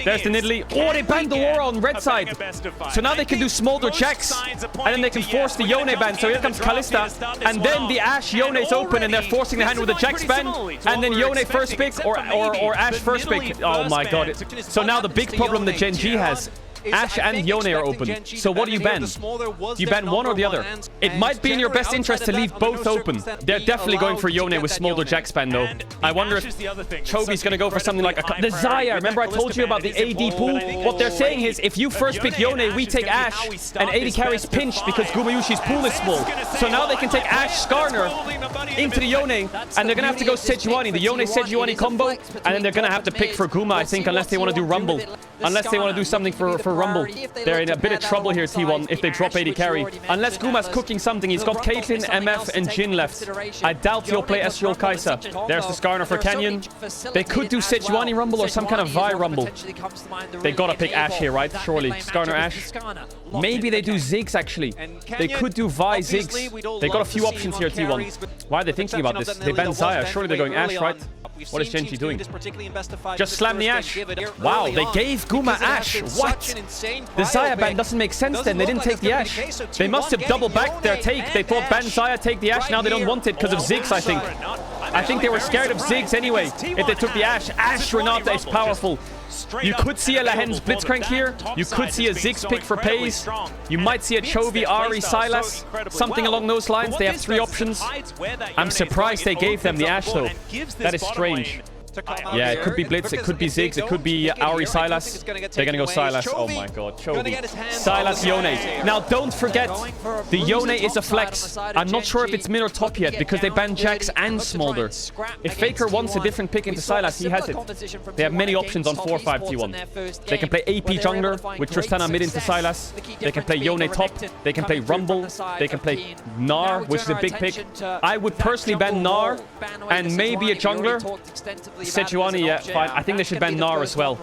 There's the Nidalee. Oh, they banned the Aura on red side. So now they can do Smolder checks. And then they can force the Yone ban. So here comes Kalista. And then the Ashe Yone is open and they're forcing the hand with the Jax ban. And then Yone first pick or Ashe first pick. Oh my god. So now the big problem that Gen G has. Ashe and Yone are open. So what do you ban? Do you ban one or the other? It might be in your best interest to leave both open. They're definitely going for Yone with Smolder Jax ban though. I wonder if Chobi's going to go for something like the Xayah. Remember I told you about the AD pool? What they're saying is if you first pick Yone, we take Ashe. And AD carries pinched because Gumayusi's pool is small. So now they can take Ashe Skarner into the Yone. And they're going to have to go Sejuani. The Yone Sejuani combo. And then they're going to have to pick for Guma, I think, unless they want to do Rumble. Unless they want to do something for Rumble. They're in a bit of trouble here, T1, if they drop AD carry. Unless Guma's cooking something. He's got Caitlyn, MF, and Jhin left. I doubt he'll play Ezreal Kai'Sa. There's the Skarner for Canyon. They could do Sejuani Rumble or some kind of Vi Rumble. They gotta pick Ashe here, right? Surely. Skarner Ashe. Maybe they do Ziggs, actually. They could do Vi Ziggs. They got a few options here, T1. Why are they thinking about this? They banned Xayah. Surely they're going Ashe, right? What is Gen G doing? Just slam the Ashe. Wow, they gave Guma Ashe. What? The Xayah ban doesn't make sense then. They didn't take the Ashe. They must have double backed their take. They thought ban Xayah, take the Ashe. Now they don't want it because of Ziggs, I think. I think they were scared of Ziggs anyway. If they took the Ashe. Ashe Renata is powerful. You could see a Lehen's Blitzcrank here. You could see a Ziggs pick for Pays. You might see a Chovy, Ahri, Sylas. Something along those lines. They have 3 options. I'm surprised they gave them the Ashe though. That is strange. Yeah, it could be Blitz, it could be Ziggs, it could be Ahri, Sylas. They're gonna go Sylas. Oh my god, Chovy. Sylas, Yone. Now, don't forget, the Yone is a flex. I'm not sure if it's mid or top yet, because they banned Jax and Smolder. If Faker wants a different pick into Sylas, he has it. They have many options on 4-5 T1. They can play AP jungler with Tristana mid into Sylas. They can play Yone top. They can play Rumble. They can play Gnar, which is a big pick. I would personally ban Gnar and maybe a jungler. Sejuani, yeah, fine. I think they should ban Gnar as well.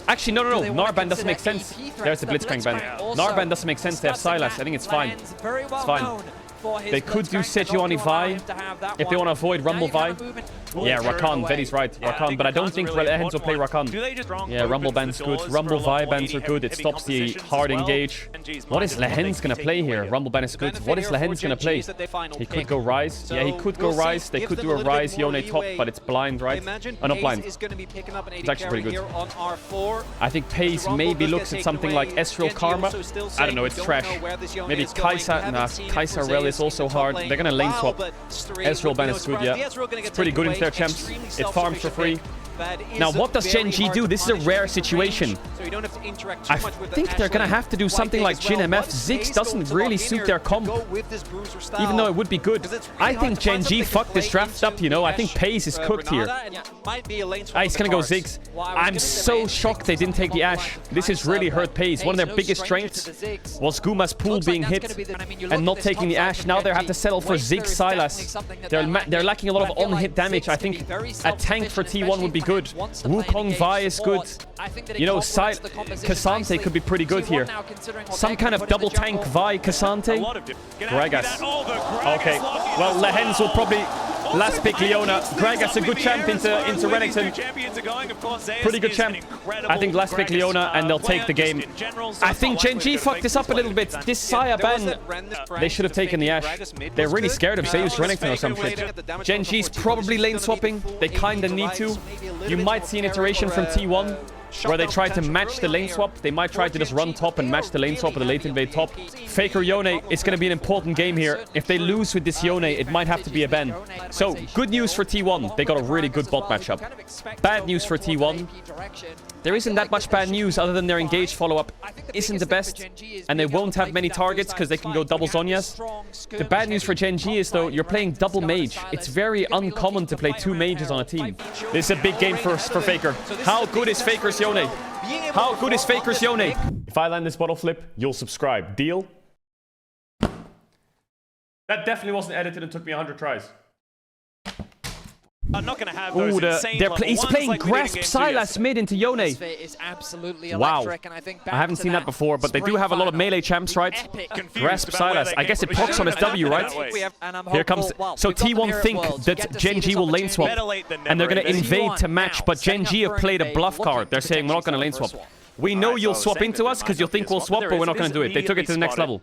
Actually, no. Gnar ban doesn't make sense. There's the Blitzcrank ban. Gnar ban doesn't make sense. They have Sylas. I think it's fine. It's fine. They could do Sejuani Vi if they want to avoid Rumble Vi. Yeah, Rakan, Betty's right. Rakan, but I don't think Lehen's will play Rakan. Yeah, Rumble ban's good. Rumble Vi bans are good. It stops the hard engage. What is Lehen's gonna play here? Rumble ban is good. What is Lehen's gonna play? He could go Rise. Yeah, he could go Rise. They could do a Rise Yone top, but it's blind, right? Oh, not blind. It's actually pretty good. I think Pays maybe looks at something like Ezreal Karma. I don't know, it's trash. Maybe Kai'Sa. Nah, Kai'Sa Rel is also hard. They're gonna lane swap. Ezreal ban is good, yeah. It's pretty good into their champs. It farms for free. Now, what does Gen G do? This is a rare situation. I think they're going to have to do something like Jhin MF. Ziggs doesn't really suit their comp, even though it would be good. I think Gen G fucked this draft up, you know. I think Pays is cooked here. He's going to go Ziggs. I'm so shocked they didn't take the Ashe. This has really hurt Pays. One of their biggest strengths was Guma's pool being hit and not taking the Ashe. Now they have to settle for Ziggs Sylas. They're lacking a lot of on-hit damage. I think a tank for T1 would be good. Wukong Vi is good. You know, Cassante could be pretty good here. Some kind of double tank Vi Cassante. Gragas. Okay. Well, Lehen's will probably last pick Leona. Gragas a good champ into Renekton. Pretty good champ. I think last pick Leona and they'll take the game. I think Gen G fucked this up a little bit. This Xayah ban, they should have taken the Ashe. They're really scared of Zeus Renekton or some shit. Gen G's probably lane swapping. They kinda need to. You might see an iteration from T1 where they try to match the lane swap. They might try to just run top and match the lane swap with the late invade top. Faker Yone is going to be an important game here. If they lose with this Yone, it might have to be a ban. So, good news for T1. They got a really good bot matchup. Bad news for T1. There isn't that much bad news other than their engage follow-up isn't the best. And they won't have many targets because they can go double Zhonyas. The bad news for Gen G is, though, you're playing double mage. It's very uncommon to play 2 mages on a team. This is a big game for Faker. How good is Faker's Yone? How good is Faker's Yone? If I land this bottle flip, you'll subscribe. Deal? That definitely wasn't edited and took me 100 tries. I'm not going to have those he's playing Grasp Sylas mid into Yone. Wow. I haven't seen that before, but they do have a lot of melee champs, right? Grasp Sylas. I guess it procs on his W, right? Here comes... So T1 think that Gen G will lane swap, and they're going to invade to match, but Gen G have played a bluff card. They're saying, we're not going to lane swap. We know you'll swap into us because you'll think we'll swap, but we're not going to do it. They took it to the next level.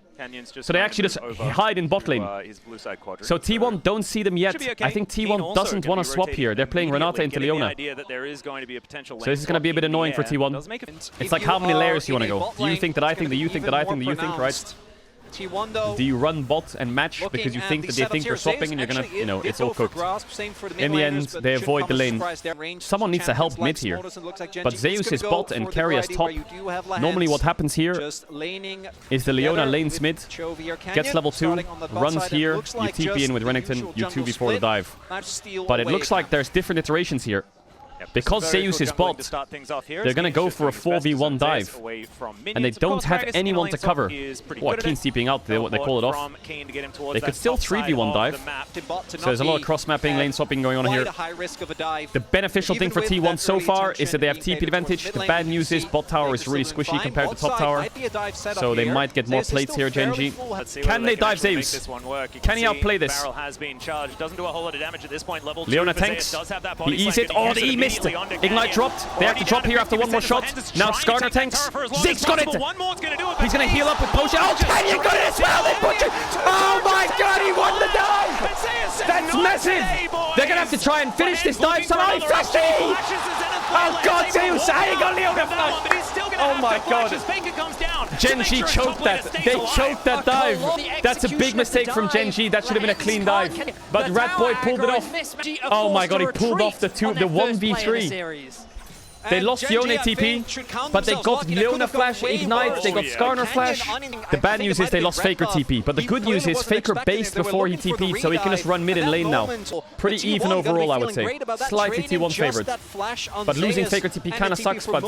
So they actually just hide in bot lane. So T1 don't see them yet. I think T1 doesn't want to swap here. They're playing Renata into Leona. So this is going to be a bit annoying for T1. It's like how many layers you want to go. Do you think that I think that you think that I think that you think, right? Do you run bot and match because you think that they think you're swapping and you're gonna, you know, it's all cooked. In the end, they avoid the lane. Someone needs to help mid here. But Zeus is bot and Carry is top. Normally what happens here is the Leona lanes mid, gets level 2, runs here, you TP in with Renekton, you 2v4 the dive. But it looks like there's different iterations here. Because Zeus is bot, they're going to go for a 4v1 dive. And they don't have anyone to cover. What, Keen's TPing out, they call it off. They could still 3v1 dive. So there's a lot of cross-mapping, lane swapping going on here. The beneficial thing for T1 so far is that they have TP advantage. The bad news is bot tower is really squishy compared to top tower. So they might get more plates here, Gen G. Can they dive Zeus? Can he outplay this? Leona tanks. He E's it. Oh, the E missed. Ignite dropped. They have to drop here after one more shot. Now Skarner tanks. Ziggs got it. He's going to heal up with potion. Oh, Canyon got it as well. They push it. Oh my god, he won the dive. That's massive. They're going to have to try and finish this dive somehow. He flashed it. Oh god, Zeus. How you got Leona flash? Oh my god. Gen G choked that. They choked that dive. That's a big mistake from Gen G. That should have been a clean dive. But Rat Boy pulled it off. Oh my god, he pulled off the 1v3. They lost Yone TP, but they got Leona Flash, Ignite, they got Skarner Flash. The bad news is they lost Faker TP, but the good news is Faker based before he TP'd, so he can just run mid and lane now. Pretty even overall, I would say. Slightly T1 favored. But losing Faker TP kind of sucks, but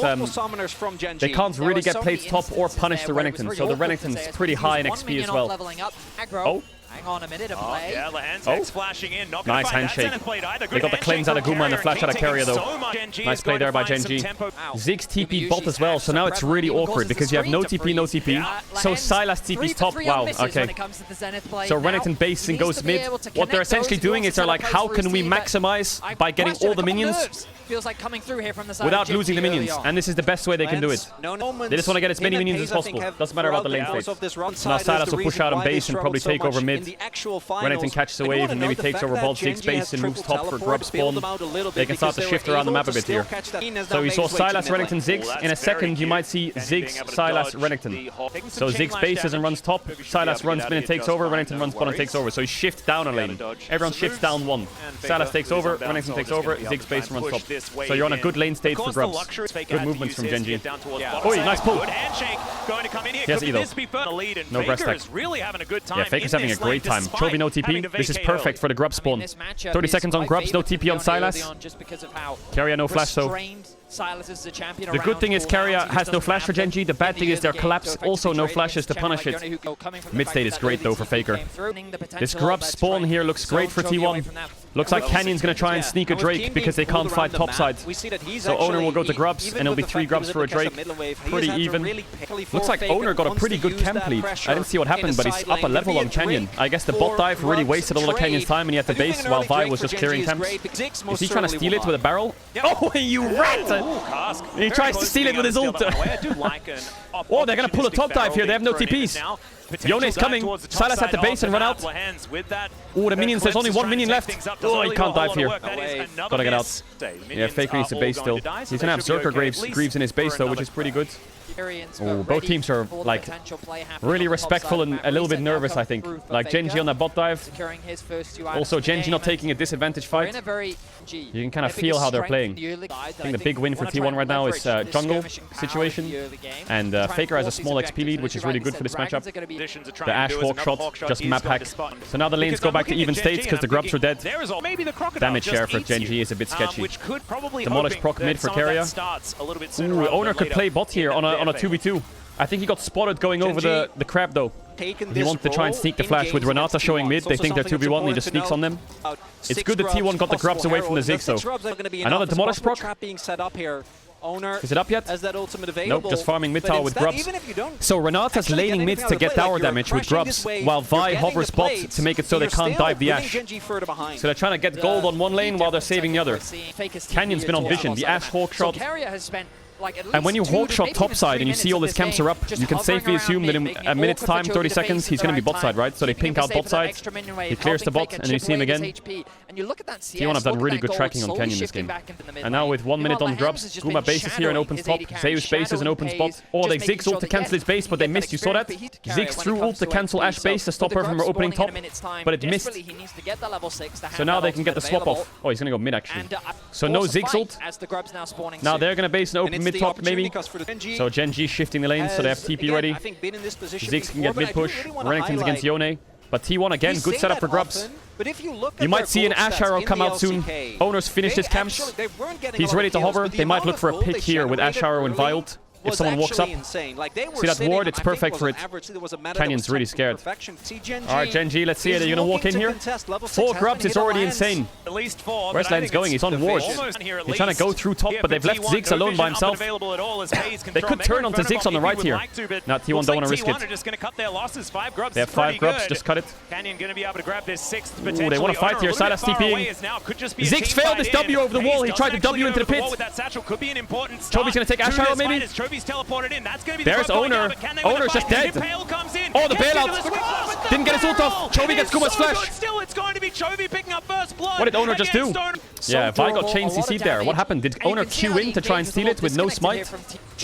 they can't really get plates top or punish the Renekton, so the Renekton's pretty high in XP as well. Oh. Hang on a minute of play. Flashing in. Nice handshake. They got the cleanse out of Guma and the flash out of Carrier though. Nice play there by Gen G. Ziggs TP bot as well, so now it's really awkward because you have no TP, no TP. So Sylas TP's top. Wow, okay. So Renekton base and goes mid. What they're essentially doing is they're like, how can we maximize by getting all the minions without losing the minions? And this is the best way they can do it. They just want to get as many minions as possible. Doesn't matter about the lane phase. So now Sylas will push out on base and probably take over mid. Renekton catches a wave and maybe takes over ball, Ziggs base and moves top for grub spawn. They can start to shift around the map a bit here. So we saw Sylas, Renekton, Ziggs. In a second, you might see Ziggs, Sylas, Renekton. So Ziggs bases and runs top. Sylas runs mid and takes over. Renekton runs bottom and takes over. So he shifts down a lane. Everyone shifts down one. Sylas takes over. Renekton takes over. Ziggs base and runs top. So you're on a good lane state for grubs. Good movements from Gen G. Oh, nice pull. He has E though. No breast tech. Yeah, Faker's having a great time. Chovy no TP. This is perfect for the grub spawn. 30 seconds on grubs, no TP on Sylas. Carrier no flash though. The good thing is Carrier has no flash for Gen G. The bad thing is their collapse. Also no flashes to punish it. Mid state is great though for Faker. This grub spawn here looks great for T1. Looks like Canyon's going to try and sneak a Drake because they can't fight topside. So Owner will go to grubs and it'll be 3 grubs for a Drake. Pretty even. Looks like Owner got a pretty good camp lead. I didn't see what happened, but he's up a level on Canyon. I guess the bot dive really wasted all of Canyon's time and he had the base while Vi was just clearing camps. Is he trying to steal it with a barrel? Oh, you rat! He tries to steal it with his ult. Oh, they're going to pull a top dive here. They have no TPs. Yone's coming. Sylas at the base and run out. Oh, the minions. There's only 1 minion left. Oh, he can't dive here. Gotta get out. Yeah, Faker needs a base still. He's going to have Zerker Greaves in his base though, which is pretty good. Oh, both teams are like really respectful and a little bit nervous, I think. Like Gen G on that bot dive. Also, Gen G not taking a disadvantage fight. You can kind of feel how they're playing. I think the big win for T1 right now is jungle situation. And Faker has a small XP lead, which is really good for this matchup. The Ashe Hawk shot, just map hack. So now the lanes go back to even states because the grubs are dead. Damage share for Gen G is a bit sketchy. Demolish proc mid for Carrier. Ooh, Owner could play bot here on a 2v2. I think he got spotted going over the crab though. He wants to try and sneak the flash with Renata showing mid. They think they're 2v1 and he just sneaks on them. It's good that T1 got the grubs away from the Ziggs though. Another Demolish proc. Is it up yet? Nope, just farming mid tower with grubs. So Renata's laning mid to get tower damage with grubs, while Vi hovers bot to make it so they can't dive the Ashe. So they're trying to get gold on one lane while they're saving the other. Canyon's been on vision, the Ashe Hawk shot. And when you Hawk shot topside and you see all his camps are up, you can safely assume that in a minute's time, 30 seconds, he's going to be bot side, right? So they pink out bot side, he clears the bot, and then you see him again. T1 have done really good tracking on Canyon this game. And now with 1 minute on grubs, Guma bases here and opens top, Zeus bases and opens bot. Oh, they Ziggs ult to cancel his base, but they missed, you saw that? Ziggs threw ult to cancel Ashe base to stop her from opening top, but it missed. So now they can get the swap off. Oh, he's going to go mid actually. So no Ziggs ult. Now they're going to base and open mid top maybe. So Gen G shifting the lanes so they have TP ready. Ziggs can get mid push. Renekton's against Yone. But T1 again, good setup for grubs. You might see an Ashe arrow come out soon. Owners finished his camps. He's ready to hover. They might look for a pick here with Ashe arrow and Violed. If someone walks up, see that ward, it's perfect for it. Canyon's really scared. Alright, Gen G, let's see it. Are you going to walk in here? 4 grubs is already insane. Where's Lens going? He's on ward. He's trying to go through top, but they've left Ziggs alone by himself. They could turn onto Ziggs on the right here. Now T1 don't want to risk it. They have 5 grubs, just cut it. Ooh, they want to fight here. Silas TPing. Ziggs failed this W over the wall. He tried to W into the pit. Chobi's going to take Ashe arrow maybe? There's Owner. Owner's just dead. Oh, the bailout. Didn't get his ult off. Chobi gets Guma's flash. What did Owner just do? Yeah, Vi got chain CC'd there. What happened? Did Owner queue in to try and steal it with no smite?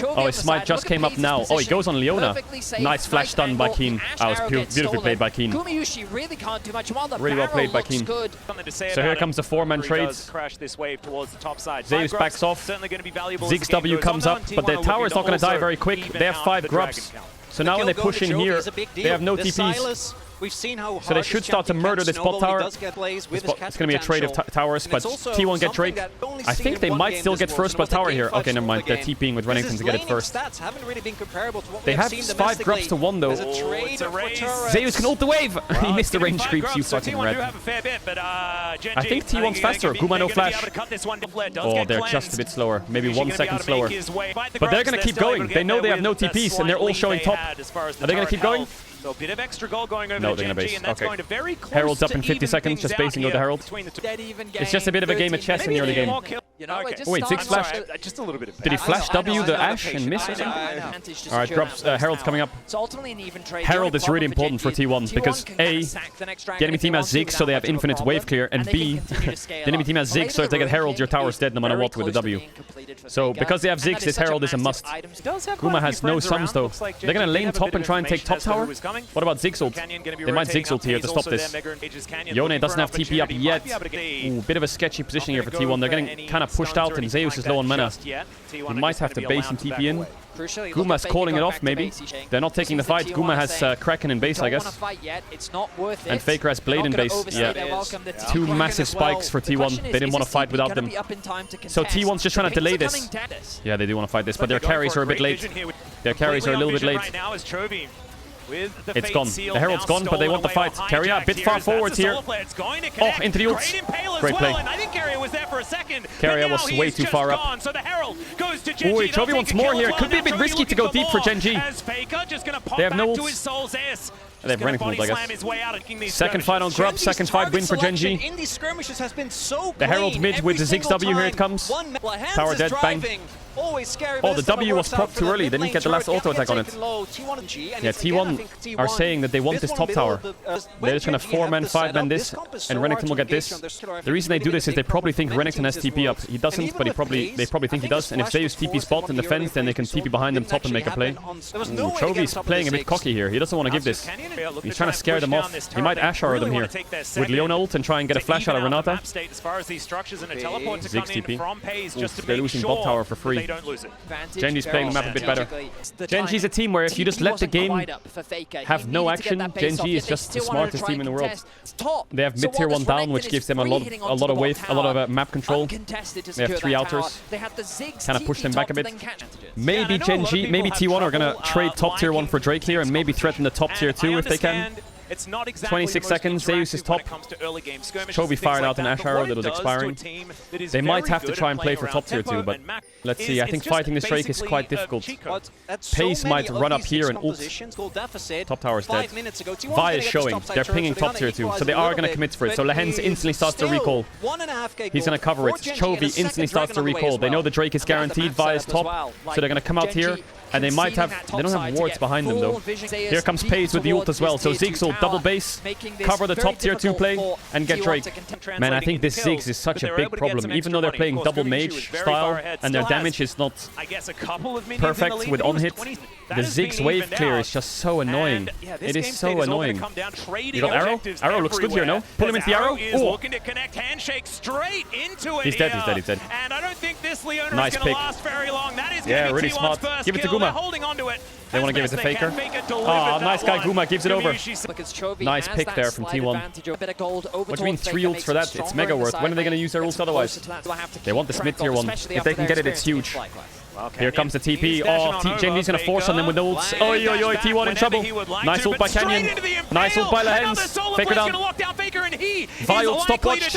Oh, his smite just came up now. Oh, he goes on Leona. Nice flash stun by Keen. That was beautifully played by Keen. Really well played by Keen. So here comes the 4-man trades. Zeus backs off. Ziggs W comes up, but their tower is not going to die very quick. They have 5 grubs. So now when they push in here, they have no TPs. So they should start to murder this bot tower. It's going to be a trade of towers, but T1 get Drake. I think they might still get first blood tower here. Okay, never mind. They're TPing with Renekton to get it first. They have 5 grubs to 1 though. Zeus can ult the wave! He missed the range creeps, you fucking red. I think T1's faster. Guma no flash. Oh, they're just a bit slower. Maybe 1 second slower. But they're going to keep going. They know they have no TPs and they're all showing top. Are they going to keep going? So a bit of extra goal going over no, they're going to base. Okay. Herald's up in 50 seconds, just basing out the Herald. It's just a bit of a game of chess in the early game. Oh wait, Ziggs flashed. Just a little bit of Did he flash W the Ashe and miss or something? Alright, grubs. Herald's coming up. Herald is really important for T1 because A, the enemy team has Ziggs so they have infinite wave clear, and B, the enemy team has Ziggs so if they get Herald, your tower's dead no matter what with the W. So because they have Ziggs, this Herald is a must. Guma has no sums though. They're going to lane top and try and take top tower. What about Ziggs ult? They might Ziggs ult here to stop this. Yone doesn't have TP up yet. Ooh, bit of a sketchy position here for T1. They're getting kind of pushed out and Zeus is low on mana. He might have to base and TP in. Guma's calling it off maybe. They're not taking the fight. Guma has Kraken in base, I guess. And Faker has Blade in base. Yeah. 2 massive spikes for T1. They didn't want to fight without them. So T1's just trying to delay this. Yeah, they do want to fight this, but their carries are a bit late. Their carries are a little bit late. It's gone. The Herald's gone, but they want the fight. Carrier a bit far forwards here. Oh, into the ults. Great play. Carrier was way too far up. Ooh, Chovy wants more here. It could be a bit risky to go deep for Gen G. They have no ults. They have Renekton ult, I guess. Second final grub, second fight win for Gen G. The Herald mid with the Ziggs W, here it comes. Tower dead, bang. Oh, the W was propped too early. They didn't get the last auto attack on it. Yeah, T1 are saying that they want this top tower. They're just going to 4-man, 5-man this, and Renekton will get this. The reason they do this is they probably think Renekton has TP up. He doesn't, but they probably think he does. And if they use TP spot in the fence, then they can TP behind them top and make a play. Ooh, Chovy's playing a bit cocky here. He doesn't want to give this. He's trying to scare them off. He might Ashe arrow them here with Leona ult and try and get a flash out of Renata. Ziggs TP. Oof, they're losing bot tower for free. Genji. Genji's playing the map a bit better. Genji's a team where if you just let the game have no action, Genji is just the smartest team in the world. They have mid-tier 1 down, which gives them a lot of wave, a lot of map control. They have 3 outers. Kind of push them back a bit. Maybe Genji, maybe T1 are gonna trade top tier 1 for Drake here and maybe threaten the top tier 2 if they can. It's not exactly 26 seconds, Zeus is top. Chovy fired out an Ash Arrow that was expiring. They might have to try and play for top tier 2, but let's see. I think fighting this Drake is quite difficult. Pace might run up here and ult. Top tower is dead. Vi is showing. They're pinging top tier 2, so they are going to commit for it. So Lehens instantly starts to recall. He's going to cover it. Chovy instantly starts to recall. They know the Drake is guaranteed. Vi is top, so they're going to come out here. And they might have... They don't have wards behind them, though. Here comes Pace with the ult as well. So Ziggs will double base, cover the top tier 2 play, and get Drake. Man, I think this Ziggs is such a big problem. Even though they're playing double mage style, and their damage is not perfect with on-hit, the Ziggs wave clear is just so annoying. It is so annoying. You got Arrow? Arrow looks good here, no? Pull him into the Arrow. Ooh. He's dead, he's dead, he's dead. Nice pick. Yeah, really smart. Give it to Guma. They want to give it to Faker. Ah, nice guy Guma gives it over. Nice pick there from T1. What do you mean 3 ults for that? It's mega worth. When are they going to use their ults otherwise? They want this mid-tier 1. If they can get it, it's huge. Here comes the TP. Oh, Genji's going to force on them with no ults. Oi, oi, oi, T1 in trouble. Nice ult by Canyon. Nice ult by Lehens. Faker down. Vi ult stopwatch.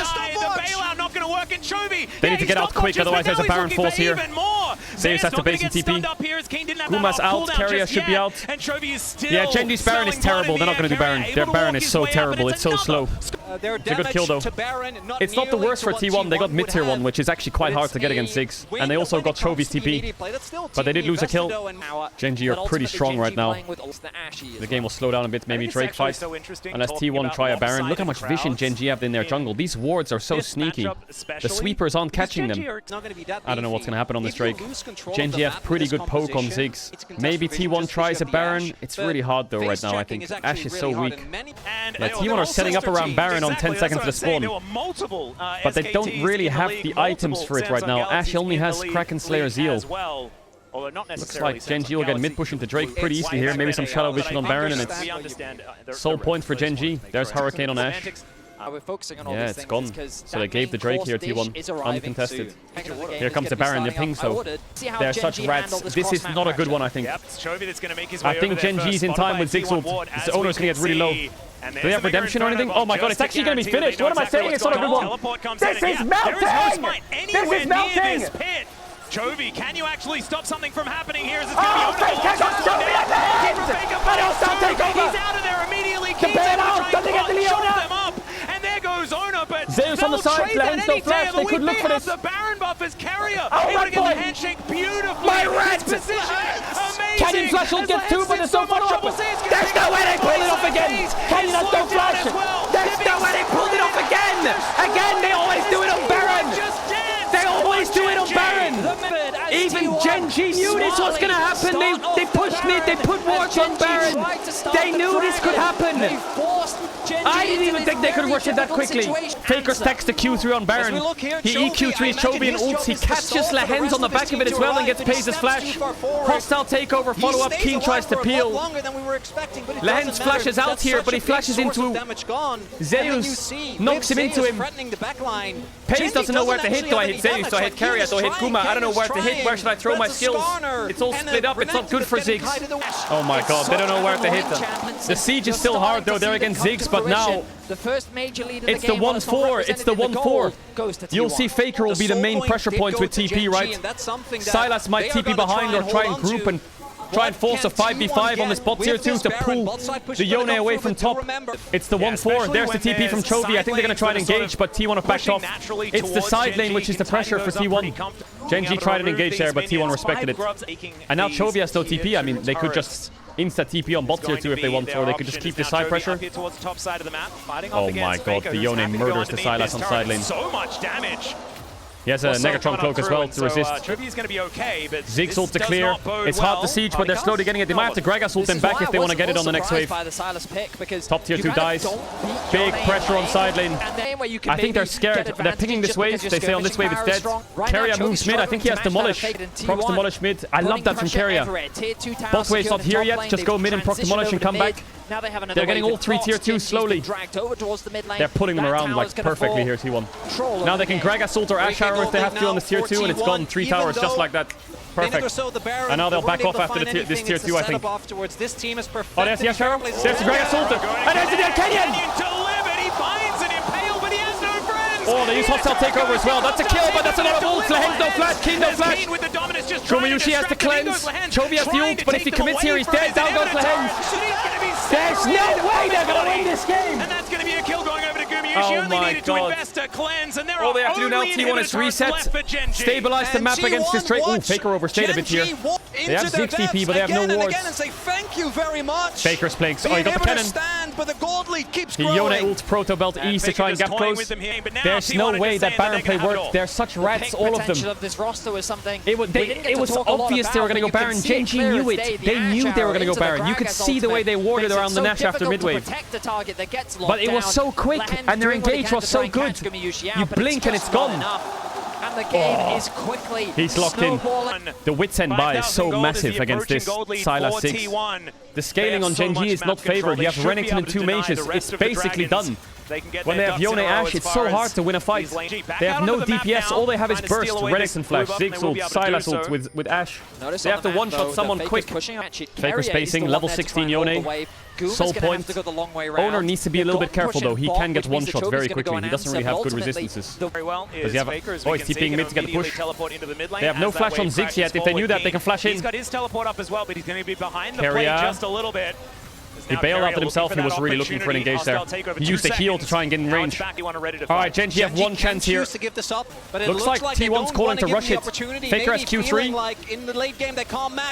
They need to get out quick, otherwise there's a Baron force here. Zeus has to base in TP. Guma's out, Carrier should be out. Yeah, Genji's Baron is terrible. They're not going to do Baron. Their Baron is so terrible, it's so slow. It's a good kill though. It's not the worst for T1. They got mid-tier 1, which is actually quite hard to get against Ziggs. And they also got Chovy's TP. But they did lose a kill. Genji are pretty strong right now. The game will slow down a bit, maybe Drake fight. Unless T1 try a Baron. Look how much vision Genji have in their jungle. These wards are so sneaky. The sweepers aren't catching them. I don't know what's going to happen on this Drake. Genji have pretty good poke on Ziggs. Maybe T1 tries a Baron. It's really hard though right now, I think. Ashe is so weak. Yeah, T1 are setting up around Baron on 10 seconds to spawn. But they don't really have the items for it right now. Ashe only has Kraken Slayer Zeal. Looks like Genji will get mid-push into Drake pretty easily here. Maybe some Shadow Vision on Baron and it's soul point for Genji. There's Hurricane on Ashe. Yeah, it's gone. So they gave the Drake here, T1. Uncontested. Here comes the Baron, the ping, so they're such rats. This is not a good one, I think. I think Genji's in time with Ziggs ult. His owner's going to get really low. Do they have redemption or anything? Oh my god, it's actually going to be finished. What am I saying? It's not a good one. This is melting! This is melting! Chovy, can you actually stop something from happening here? Is Faker got Chovy at the end! He's out of there immediately. The bail out! Doesn't get the Leona! And there goes Ona, but Zeus on the side, Lehens no flash, they could look for this. The Baron buff as Carrier. Oh my boy! Handshake beautifully. My red! Amazing! Canyon flash will get 2, but there's no follow-up. There's no way they pulled it off again! Canyon has no flash! There's no way they pulled it off again! Again, they always do it on Baron! They always do it on Baron! Even Genji knew this was gonna happen! They pushed mid, they put wards on Baron! They knew this could happen! I didn't even think they could rush it that quickly! Faker stacks the Q3 on Baron. He EQ3s Chovy and ults. He catches Lehens on the back of it as well and gets Pace's flash. Hostile takeover, follow-up, Keen tries to peel. Lehens flashes out here, but he flashes into Zeus, knocks him into him. Pace doesn't know where to hit. Do I hit Zeus? Do I hit Carrier? Do I hit Guma? I don't know where to hit. Where should I throw my skills? It's all split up. It's not good for Ziggs. Oh my god, they don't know where to hit them. The siege is still hard though. They're against Ziggs, but now it's the 1-4. It's the 1-4. You'll see Faker will be the main pressure point with TP, right? Sylas might TP behind or try and group and try and force a 5v5 on this bot tier 2 to pull the Yone away from top. It's the 1-4. There's the TP from Chovy. I think they're going to try and engage, but T1 have backed off. It's the side lane which is the pressure for T1. Genji tried and engage there, but T1 respected it. And now Chovy has no TP. I mean, they could just insta-TP on bot tier 2 if they want, or they could just keep the side pressure. Oh my god, the Yone murders the Sylas on side lane. So much damage. He has a Negatron cloak as well to resist. Trivia's going to be okay, but Ziggs ult to clear. It's hard to siege, but they're slowly getting it. They might have to Gragas ult them back if they want to get it on the next wave. Top tier 2 dies. Big pressure on side lane. I think they're scared. They're picking this wave. They say on this wave it's dead. Keria moves mid. I think he has Demolish. Procs Demolish mid. I love that from Keria. Both waves not here yet. Just go mid and proc Demolish and come back. They're getting all 3 tier 2s slowly. They're putting them around like perfectly here, T1. Now they can Gragas ult or Ash Arrow if they have to on this tier 2, and it's gone 3 towers just like that. Perfect. And now they'll back off after this tier 2, I think. Oh, there's the Ash Arrow. There's the Gragas ult. And there's the Dead Kenyan! Oh, they use hostile takeover as well. That's a kill, but that's a lot of ult. Lehen's no flash, King no flash. Gumayusi has the cleanse. Chovy has the ult, but if he commits here, he's dead. Down goes Lehen. There's no way they're going to win this game. And that's going to be a kill going over to Gumayusi. Oh only my needed God. to invest a cleanse, and there All they are have to do now, T1 is reset, stabilize the map against this trade. Ooh, Faker overstayed a bit here. They have 6 DP, but they have no wards. Faker's playing. Oh, he got the cannon. He Yone ult Proto Belt East to try and gap close. There's no way that Baron play worked. They're such rats, all of them. It was obvious they were going to go Baron. Genji knew it. They knew they were going to go Baron. You could see the way they warded around the Nash after midwave. But it was so quick, and their engage was so good. You blink and it's gone. And the game is quickly. He's locked in. The Wits End buy is so massive against this Sylas 6. The scaling on Genji is not favored. You have Renekton and 2 mages. It's basically done. When they have Yone Ash, it's so hard to win a fight. They have no DPS. All they have is burst, Renekton flash, Ziggs ult, Sylas ult with Ash. They have to one-shot someone quick. Faker spacing, level 16 Yone. Soul point. Owner needs to be a little bit careful though. He can get one-shot very quickly. He doesn't really have good resistances. Does he have he's TPing mid to get the push. They have no flash on Ziggs yet. If they knew that, they can flash in. He's got his teleport up as well, but he's going to be behind the play just a little bit. He bailed out himself. He was really looking for an engage there. He used a heal to try and get in range. Alright, Genji have one chance here. Looks like T1's calling to rush it. Faker has Q3.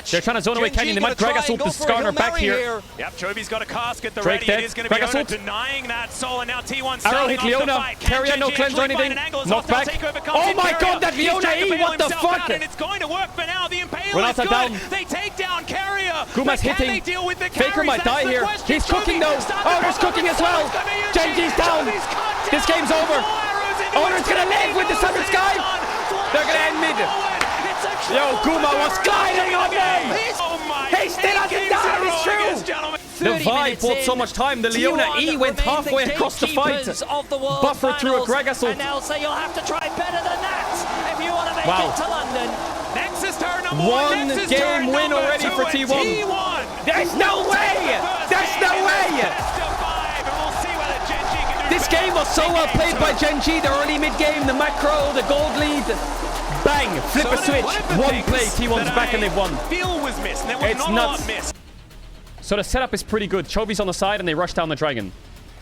They're trying to zone away Canyon. They might Gragas ult the Skarner back here. Yep, Chovy's got a casket. The Drake dead. Gragas ult. Denying that soul, and now T1 Arrow hit Leona. Keria no cleanse or anything. Knocked back. Oh my God, that Leona E! What the fuck? It's going to work for now. The Impale is good. They take down Keria. Guma's hitting. Faker might die here. He's cooking though. Owner's cooking as well. Genji's down. This game's over. Owner's gonna live with the Southern Sky. They're gonna end mid. Yo, Guma was gliding on me. He still hasn't died. It's true. The vibe bought so much time. The Leona E went halfway across the fight. Buffer through a Gragas ult. Wow. Nexus turn number one game win already for T1. There's no way! There's no way! This game was so well played by Genji. The early mid-game, the macro, the gold lead. Bang! Flip a switch. One play, T1's back and they've won. It's nuts. So the setup is pretty good. Chovy's on the side and they rush down the dragon.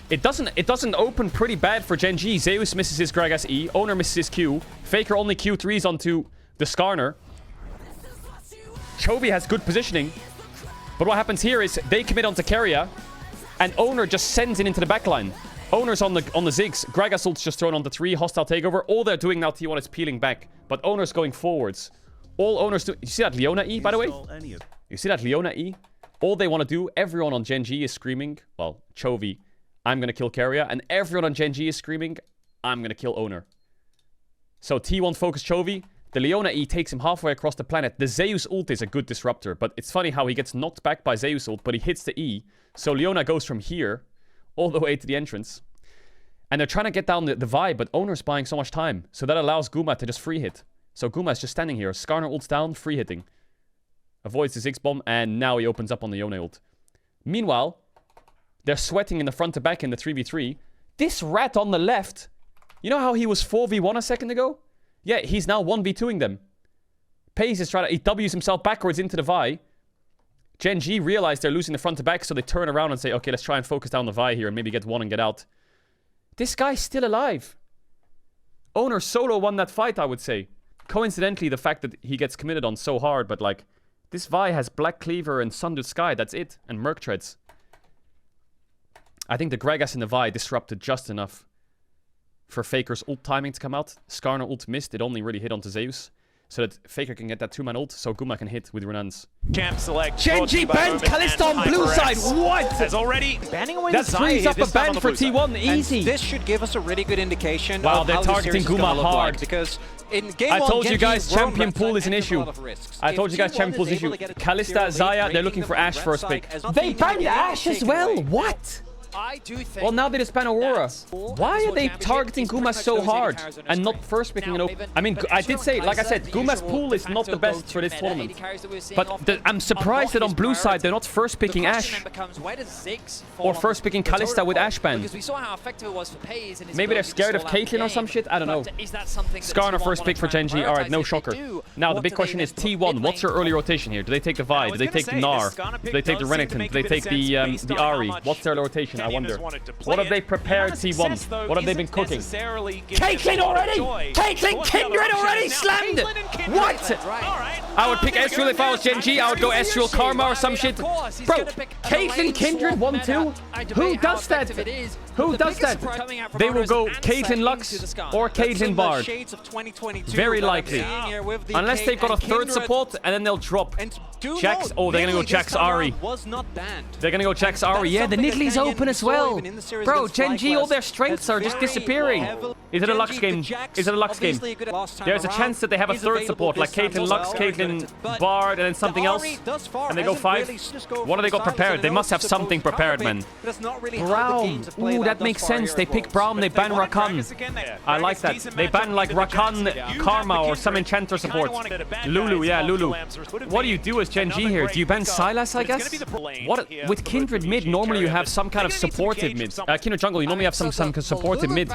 It doesn't open pretty bad for Genji. Zeus misses his Gragas E. Owner misses his Q. Faker only Q3s onto the Skarner. Chovy has good positioning. But what happens here is they commit onto Keria, and Owner just sends it into the backline. Owner's on the Ziggs. Gragas ult's just thrown on the 3. Hostile takeover. All they're doing now, T1, is peeling back. But Owner's going forwards. All Owner's do. You see that Leona E, by the way? You see that Leona E? All they want to do, everyone on Genji is screaming, well, Chovy, I'm going to kill Keria. And everyone on Genji is screaming, I'm going to kill Owner. So T1 focus Chovy. The Leona E takes him halfway across the planet. The Zeus ult is a good disruptor, but it's funny how he gets knocked back by Zeus ult, but he hits the E. So Leona goes from here all the way to the entrance. And they're trying to get down the Vi, but Owner's buying so much time. So that allows Guma to just free hit. So Guma is just standing here. Skarner ults down, free hitting. Avoids the Ziggs bomb, and now he opens up on the Yone ult. Meanwhile, they're sweating in the front to back in the 3v3. This rat on the left, you know how he was 4v1 a second ago? Yeah, he's now 1v2ing them. Pace is trying to... He W's himself backwards into the Vi. Genji realized they're losing the front to back, so they turn around and say, okay, let's try and focus down the Vi here and maybe get one and get out. This guy's still alive. Owner solo won that fight, I would say. Coincidentally, the fact that he gets committed on so hard, but like... This Vi has Black Cleaver and Sundered Sky, that's it. And Merc Treads. I think the Gragas and the Vi disrupted just enough for Faker's ult timing to come out. Skarner ult missed. It only really hit onto Zeus. So that Faker can get that 2-man ult, so Guma can hit with Renans. Champ select. Genji banned Kalista on blue side. What? Has already banning away that frees up a ban for T1. Easy. And this should give us a really good indication. Wow, of they're how the targeting series is gonna Guma look hard. Like, because in game I one, told you Genji guys were on champion red pool side is an and took a issue. lot of risks. I told you guys champion pool is an issue. Kalista, Zaya, they're looking for Ashe first pick. They banned Ashe as well. What? I do think. Well, now they just ban Aurora. Why are they targeting Guma so hard and not first picking an open? I mean, I did say, like I said, Guma's pool is not the best for this tournament. But I'm surprised that on blue side they're not first picking Ashe or first picking Kalista with Ashe ban. Maybe they're scared of Caitlyn or some shit. I don't know. Skarner first pick for Genji. All right, no shocker. Now the big question is T1. What's your early rotation here? Do they take the Vi? Do they take the Gnar? Do they take the Renekton? Do they take the Ahri? What's their rotation? I wonder. What have they prepared T1? What have they been cooking? Caitlyn already! Caitlyn Kindred already slammed it! What? I would pick Ezreal if I was Genji. I would go Ezreal Karma or some shit. Bro, Caitlyn Kindred 1-2? Who does that? Who does that? They will go Caitlyn Lux or Caitlyn Bard. Very likely. Unless they've got a third support and then they'll drop Jax. Oh, they're gonna go Jax Ahri. They're gonna go Jax Ahri. Yeah, the Nidalee's open as well. Bro, Genji, all their strengths are just disappearing. Is it a Lux game? Is it a Lux game? There's a chance that they have a third support, like Caitlyn Lux, Caitlyn Bard, and then something else. And they go 5. What have they got prepared? They must have something prepared, man. Braum. Ooh, that makes sense. They pick Braum, they ban Rakan. I like that. They ban like Rakan, Karma, or some enchanter support. Lulu, yeah, Lulu. What do you do as Genji here? Do you ban Sylas, I guess? What with Kindred mid, normally you have some kind of supportive mid. Kindred jungle, you normally have some supportive mid.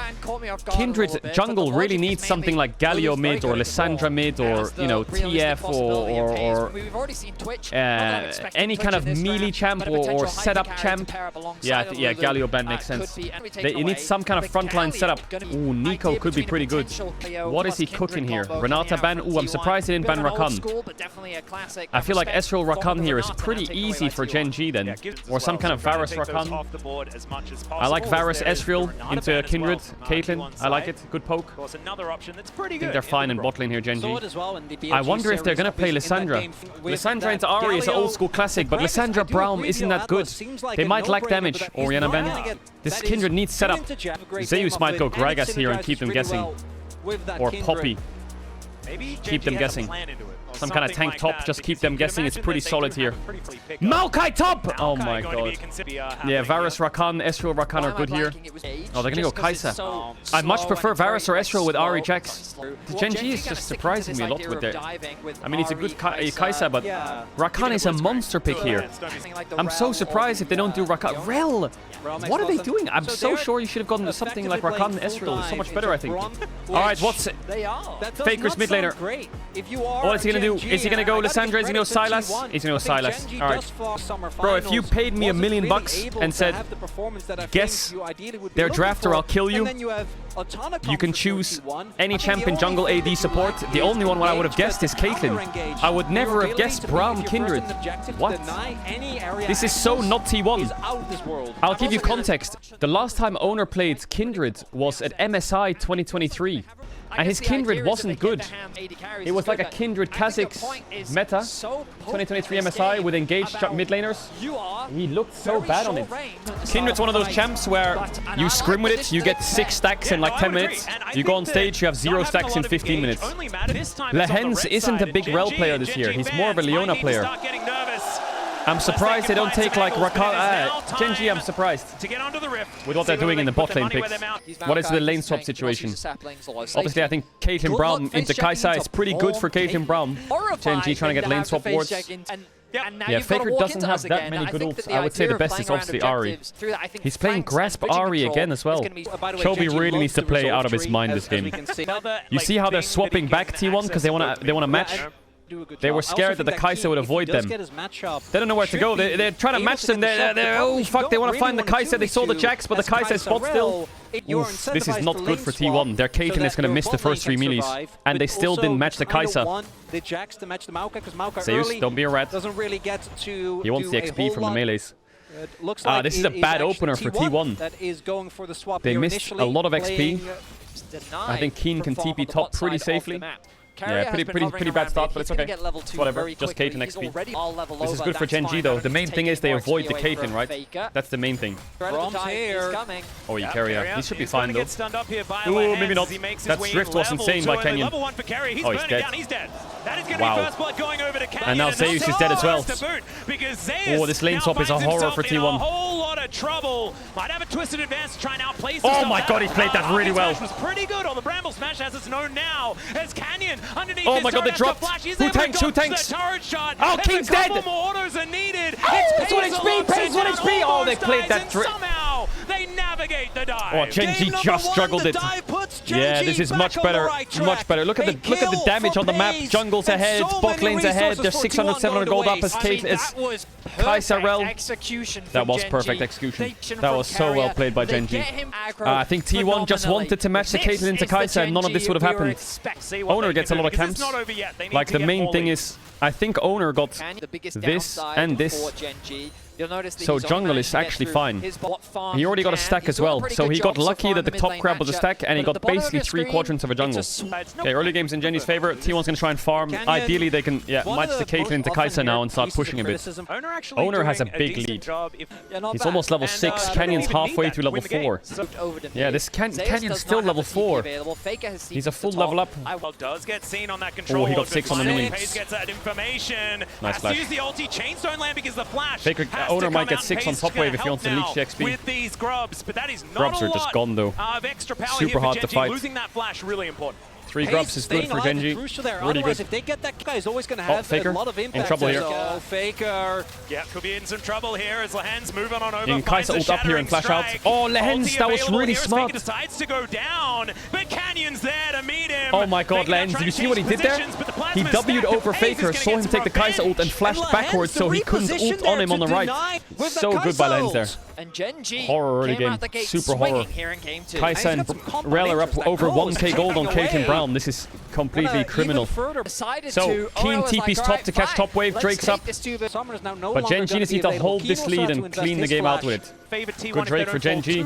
Kindred jungle really needs something like Galio mid or Lissandra mid or, you know, TF or any kind of melee champ or setup champ. Yeah, Galio ban makes sense. You need some kind of frontline setup. Ooh, Nico could be pretty good. What is he cooking here? Renata ban? Ooh, I'm surprised he didn't ban Rakan. I feel like Ezreal Rakan here is pretty easy for Genji then. Or some kind of Varus Rakan. I like Varus Ezreal into Kindred, Caitlyn. I like it. Good poke. I think they're fine in bot lane here, Genji. I wonder if they're gonna play Lissandra. Lissandra into Ahri is an old school classic, but Lissandra Braum isn't that good. They might lack damage. Oriana Ben. This Kindred needs setup. Zeus might go Gragas here and keep them guessing. Or Poppy. Keep them guessing. Some kind of tank top, just keep them guessing. It's pretty solid here. Maokai top! Oh my god. Yeah, Varus, Rakan, Ezreal, Rakan are good here. Oh, they're gonna go Kai'Sa. I much prefer Varus or Ezreal with Ahri Jax. The Genji is just surprising me a lot with their... I mean, it's a good Kai'Sa, but Rakan is a monster pick here. I'm so surprised if they don't do Rakan. Rel! What are they doing? I'm so sure you should have gotten something like Rakan and Ezreal. It's so much better, I think. Alright, what's it? Faker's mid laner. What is he gonna do? Is he gonna go Lissandra? Is he gonna go Sylas? He's gonna go Sylas. Alright. Bro, if you paid me $1 million and said, guess their drafter, I'll kill you. You can choose any champion jungle AD support. The only one I would have guessed is Caitlyn. I would never have guessed Braum Kindred. What? This is so not T1. I'll give you context. The last time Owner played Kindred was at MSI 2023. And his Kindred wasn't good. It was like a Kindred Kha'Zix meta. 2023 MSI with engaged mid laners. He looked so bad on it. Kindred's one of those champs where you scrim with it, you get 6 stacks in like 10 minutes. You go on stage, you have 0 stacks in 15 minutes. Lehens isn't a big Rel player this year. He's more of a Leona player. I'm surprised they don't take like Rakan. Genji, I'm surprised with what they're doing in the bot lane picks. What is the lane swap situation? Obviously, I think Caitlyn Braum into Kai'Sa is pretty good for Caitlyn Braum. Genji trying to get lane swap wards. Yeah, Faker doesn't have that many good ults. I would say the best is obviously Ahri. He's playing Grasp Ahri again as well. Chovy really needs to play out of his mind this game. You see how they're swapping back T1 because they wanna match? They were scared that the Kai'Sa would avoid them. They don't know where to go. They're trying to match them. Oh, fuck. They want to find the Kai'Sa. They saw the Jax, but the Kai'Sa is spot still. Oof, this is not good for T1. Their Caitlyn is going to miss the first 3 melees. And they still didn't match the Kai'Sa. Zeus, don't be a rat. He wants the XP from the melees. This is a bad opener for T1. They missed a lot of XP. denied I think Keen can from farm TP on the top bot pretty side of safely. the map. Yeah, pretty bad start, but it's okay. Whatever, just Caitlyn XP. This is good for Gen G though. The main thing is they avoid the Caitlyn, right? That's the main thing. here. Oh, you carry. He should be fine though. Ooh, maybe not. That drift was insane by Kenyon. Oh, he's dead. Wow. And now Zeus is dead as well. Oh, this lane swap is a horror for T1. Oh my god, he played that really well. Was pretty good on the Bramble Smash as it's known now. As Canyon underneath. Oh my god, they dropped. Who tanks? Who tanks? Oh, King's dead. It's 1 HP. Pays 1 HP. Oh, they played that. Somehow they navigate the dive. Oh, Gen G just struggled it. Yeah, this is much better. Much better. Look at the damage on the map. Jungle's ahead. Bot lane's ahead. There's 600, 700 gold up as Kate is Caedrel. That was perfect execution. That was so well played by Gen G. I think T1 just wanted to match the Caitlyn into Kai'Sa and none of this would have happened. Owner gets a lot of camps. Like the main thing is, I think Owner got this and this. So jungle is actually fine. He already got a stack as well. So he got lucky that the top grab was a stack and he got basically 3 quadrants of a jungle. Okay, early game's in Gen G's favor. T1's going to try and farm. Ideally, they can match the Caitlyn into Kai'Sa now and start pushing a bit. Owner has a big lead. He's almost level 6. Canyon's halfway through level 4. Yeah, this Canyon's still level 4. He's a full level up. Oh, he got 6 on the minion. Nice flash. Faker, Owner might get 6 on top wave if he wants to leech the XP. With these grubs, but that is not grubs are just gone though. Super hard to fight. Losing that flash really important. 3 grubs is good for Gen G. Really good. If they get that guy, is always going to have Faker a lot of impact. in trouble here. So Faker. Yeah, could be in some trouble here as Lehens moving on over. In Kai'Sa ult up here and flash out. Oh, Lehens, that was really smart. Decides to go down, but Canyon's there to meet him. Oh my god, Lehens, did you see what he did there? He W'd over Faker, saw him take the Kai'Sa ult and flashed backwards so he couldn't ult on him on the right. So good by Lehens there. And Gen G horror early game. Super horror. Kai'Sa and Rel are up over 1k gold on Caitlyn Brown. This is completely criminal. So, Keen TP's top to catch top wave. Drake's up. But Gen G needs to hold this lead and clean the game out with it. Good Drake for Gen G.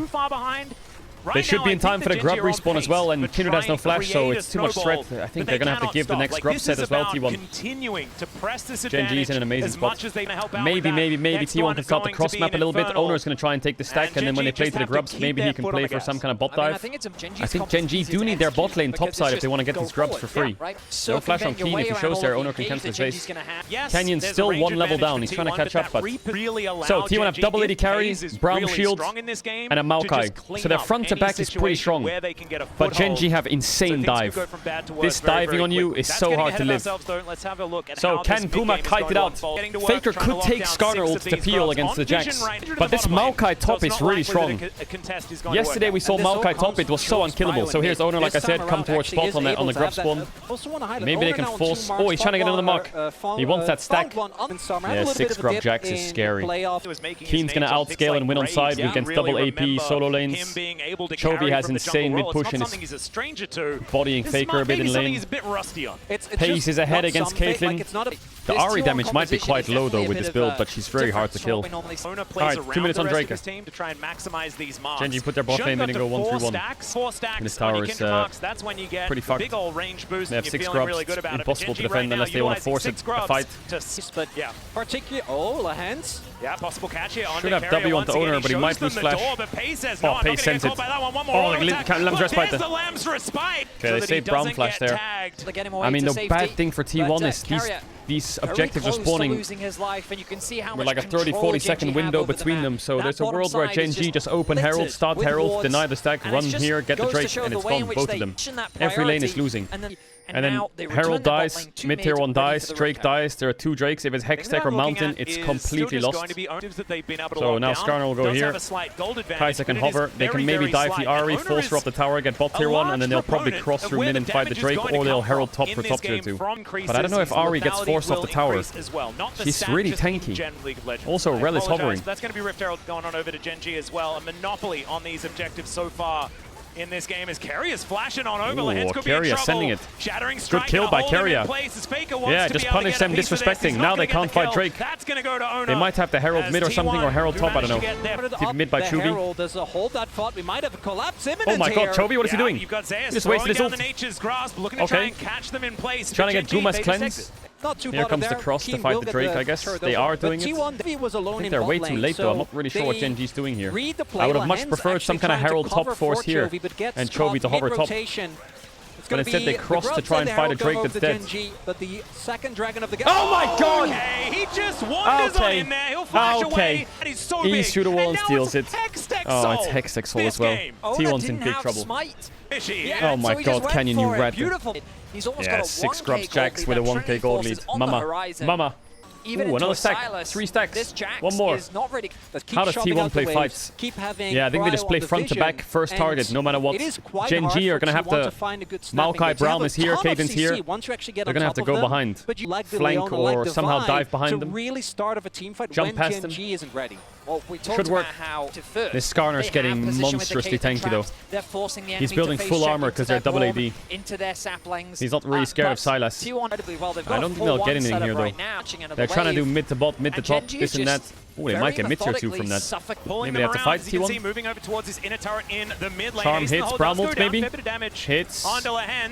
They should be in time for the grub respawn as well, and Kindred has no flash, so it's too much threat. I think they're going to have to give the next grub set as well, T1. Gen G's in an amazing spot. Maybe T1 can start the cross map a little bit. Owner's going to try and take the stack, and then when they play to the grubs, maybe he can play for some kind of bot dive. I think Gen G do need their bot lane topside if they want to get these grubs for free. No flash on Keen. If he shows there, Owner can cancel his face. Canyon's still 1 level down. He's trying to catch up, but... So, T1 have double AD carry, Brown shield, and a Maokai. So their front to back is pretty strong, but Gen G have insane dive. This diving on you is so hard to live. So can Puma kite it out? Faker could take Skarner ult to peel against the Jax, but this Maokai top is really strong. Yesterday we saw Maokai top, it was so unkillable. So here's Owner, like I said, come towards spot on the grub spawn. Maybe they can force... Oh, he's trying to get another Marc. He wants that stack. Yeah, 6 grub Jax is scary. Keen's gonna outscale and win on side against double AP solo lanes. Chovy has insane mid push and is bodying Faker a bit in lane. Pace is ahead against Caitlyn. The Ahri damage might be quite low though with this build, but she's very hard to kill. Alright, 2 minutes on Drake. Gen G put their bot lane and go 1-3-1. And this tower is pretty fucked. They have 6 grubs. It's impossible to defend unless they want to force it a fight. Oh, Lehens. Yeah, possible catch here. Should have W on the Owner, but he might lose flash. Oh, Pace sends it. Oh, Lamb's respite there. Okay, they saved Brown flash there. I mean, the bad thing for T1 is these objectives are spawning with like a 30-40 second window between them. So there's a world where Gen G just open Herald, start Herald, deny the stack, run here, get the Drake, and it's gone, both of them. Every lane is losing. And then Herald dies, mid-tier 1 dies, Drake dies, there are 2 Drakes. If it's Hextech or Mountain, it's completely lost. So now Skarner will go here. Kaisa can hover, they can maybe dive the Ahri, force her up the tower, get bot tier 1, and then they'll probably cross through mid and fight the Drake, or they'll Herald top for top tier 2. But I don't know if Ahri gets forced off the tower. She's really tanky. Also, Rel is hovering. That's going to be Rift Herald going on over to Gen G as well. A monopoly on these objectives so far. in this game as Keria flashing on overheads. Ooh, Could be in Keria trouble. sending it. Shattering strike. Good kill by Keria. Yeah, just punish them disrespecting. Now they can't fight Drake. That's gonna go to Ona. They might have the Herald mid or something, or Herald top, I don't know. Keep mid by Chubby. Herald, there's a hold that fought. We might have a collapse imminent. Oh my god, Chubby, what is he doing? You've got Zeus Just wasted his down ult. the nature's grasp, looking to try and catch them in place. Trying to get Genji, Guma's they cleanse. just Not too Here comes the cross to fight the Drake, I guess. They are doing it. I think they're way too late, though. I'm not really sure what Genji's doing here. I would have much preferred some kind of Herald top force here and Chovy to hover top. But instead they cross to try and fight a Drake that's dead. But the second dragon of the Oh my god! Okay, he just wanders on in there. He'll flash away. And he's so big. He's through the wall and steals it. Oh, it's Hextech as well. T1's in big trouble. Oh my god, Canyon, you rat. Yeah, 6 scrubs Jacks with a 1k gold lead. Mama. Ooh, another stack. 3 stacks. One more. How does T1 play fights? Yeah, I think they just play front to back, first target, no matter what. Genji are going to have to... Maokai Braum is here, Caden's here. They're going to have to go behind. Flank or somehow dive behind them. Jump past them. Should work. This Skarner's getting monstrously tanky though. He's building full armor because they're double AD. He's not really scared of Sylas. I don't think they'll get anything here though. They're trying to do mid to bot, mid to top, this and that. Oh, they might get mid tier 2 from that. Maybe they have to fight T1. Moving over towards his inner turret in the mid lane. Charm hits, Braum ult maybe. Hits.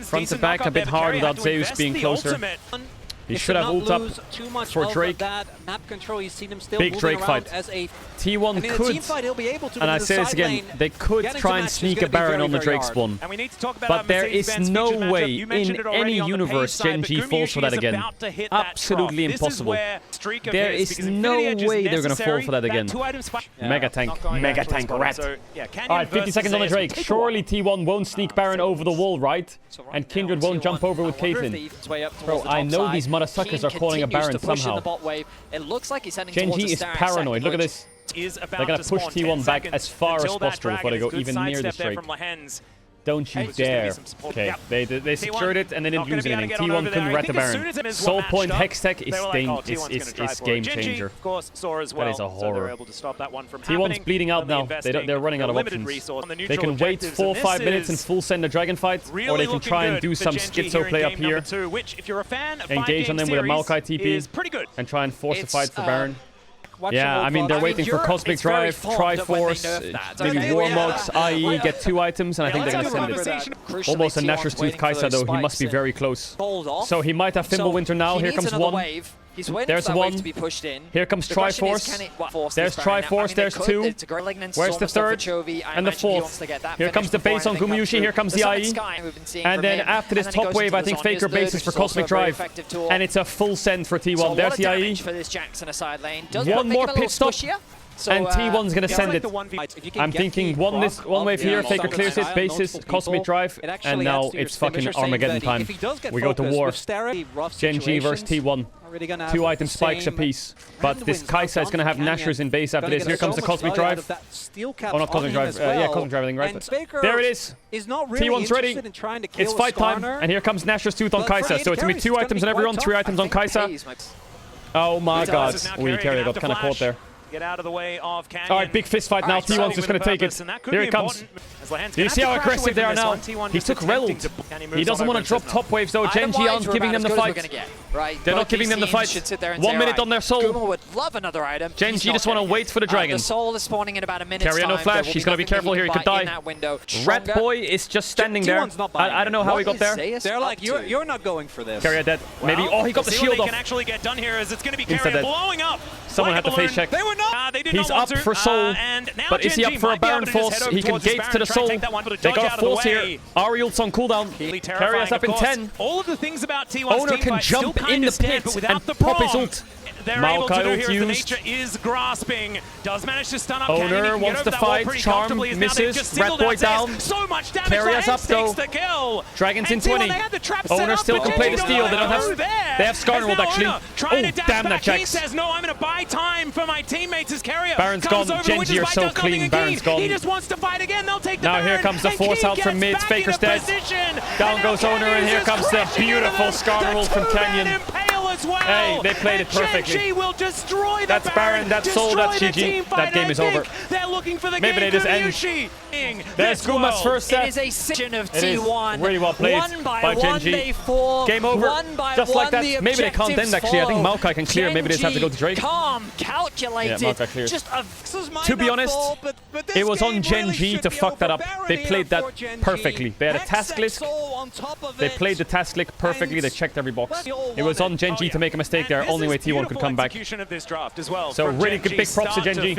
Front to back a bit hard without Zeus being closer. He should have ult up for Drake. Big Drake fight. T1 could, and I say this again, they could try and sneak a Baron on the Drake spawn. But there is no way in any universe Genji falls for that again. Absolutely impossible. There is no way they're going to fall for that again. Mega tank rat. Alright, 50 seconds on the Drake. Surely T1 won't sneak Baron over the wall, right? And Kindred won't jump over with Caitlyn. Bro, I know these mother suckers are calling a Baron somehow. Genji is paranoid. Look at this. They're going to push T1 back as far as possible before they go even near this Drake. Don't you dare. Okay, they secured it and they didn't lose anything. T1 couldn't rat the Baron. Soul Point Hextech is game changer. That is a horror. T1's bleeding out now. They're running out of options. They can wait 4 or 5 minutes and full send a dragon fight, or they can try and do some schizo play up here. Engage on them with a Maokai TP and try and force a fight for Baron. Yeah, I mean, they're waiting for Cosmic Drive, Triforce, maybe Warmogs, IE, get 2 items, and I think they're going to send it. Almost a Nashor's Tooth Kai'Sa, though. He must be very close. So he might have Fimbulwinter now. Here comes 1. There's 1. Here comes Triforce. There's Triforce. There's 2. Where's the 3rd? And the 4th. Here comes the base on Gumayusi. Here comes the IE. And then after this top wave, I think Faker bases for Cosmic Drive. And it's a full send for T1. There's the IE. One more pit stop. And T1's going to send it. I'm thinking one wave here, Faker clears it, bases, Cosmic Drive, and now it's fucking Armageddon time. We go to war. Genji versus T1. 2 item spikes apiece. But this Kai'Sa is going to have Nashor's in base after this. Here comes the Cosmic Drive. Oh, not Cosmic Drive. Yeah, Cosmic Drive, I think, right? But there it is. T1's ready. It's fight time. And here comes Nashor's Tooth on Kai'Sa. So it's going to be 2 items on everyone, 3 items on Kai'Sa. Oh my god. We Keria got kind of caught there. Get out of the way of Canyon. Alright, big fist fight now. T1's just going to take it. Here it comes. Do you see how aggressive they are now? He took Reld. He doesn't want to drop top waves though. Genji aren't giving them the fight. They're not giving them the fight. 1 minute on their soul. Genji just want to wait for the dragon. Keria no flash. He's going to be careful here. He could die. Rat Boy is just standing there. I don't know how he got there. They're like, you're not going for this. Keria dead. Maybe. Oh, he got the shield off. Can actually get done here as it's going to be Keria blowing up. Someone had to face check. He's up for soul, but is he up for a Baron Force? He can gate to the soul. They got a Force here. Ari ult's on cooldown. Keria's up in 10. All of the things about T1's Owner can jump in the pit and pop his ult. Maokai ult used. Is grasping. Does manage to stun up Owner wants to fight. Charm misses. Rat Boy down. So much damage. Keria's up though. Dragon's in 20. Owner still can play the steal. They don't have. They have Skarner actually. Oh damn that Jax. Says no. I'm gonna buy time for my teammates as Keria. Baron's gone. Genji are so clean. Baron's gone. He just wants to fight again. They'll take the Now here comes the Force out from mid. Faker's dead. Down goes Owner, and here comes the beautiful Skarner ult from Canyon. as well. Hey, they played it perfectly. Gen G will destroy the That's Baron, that's Soul, that's GG. That game is over. They're looking for the Maybe they just end. There's Guma's first set. It is a section of It is T1. really well played One by by Gen one, G. they fall. Game over. One by Just like one, that. the Maybe they can't end, objectives actually. I think follow. Maokai can clear. Maybe they just have to go to Drake. Calm, calculated. Yeah, Maokai clears. Just a To be honest, it was on Gen G to fuck that up. They played that perfectly. They had a task list. They played the task list perfectly. They checked every box. It was on Gen G to make a mistake there. Only way T1 could come back. So really good big props to Gen G.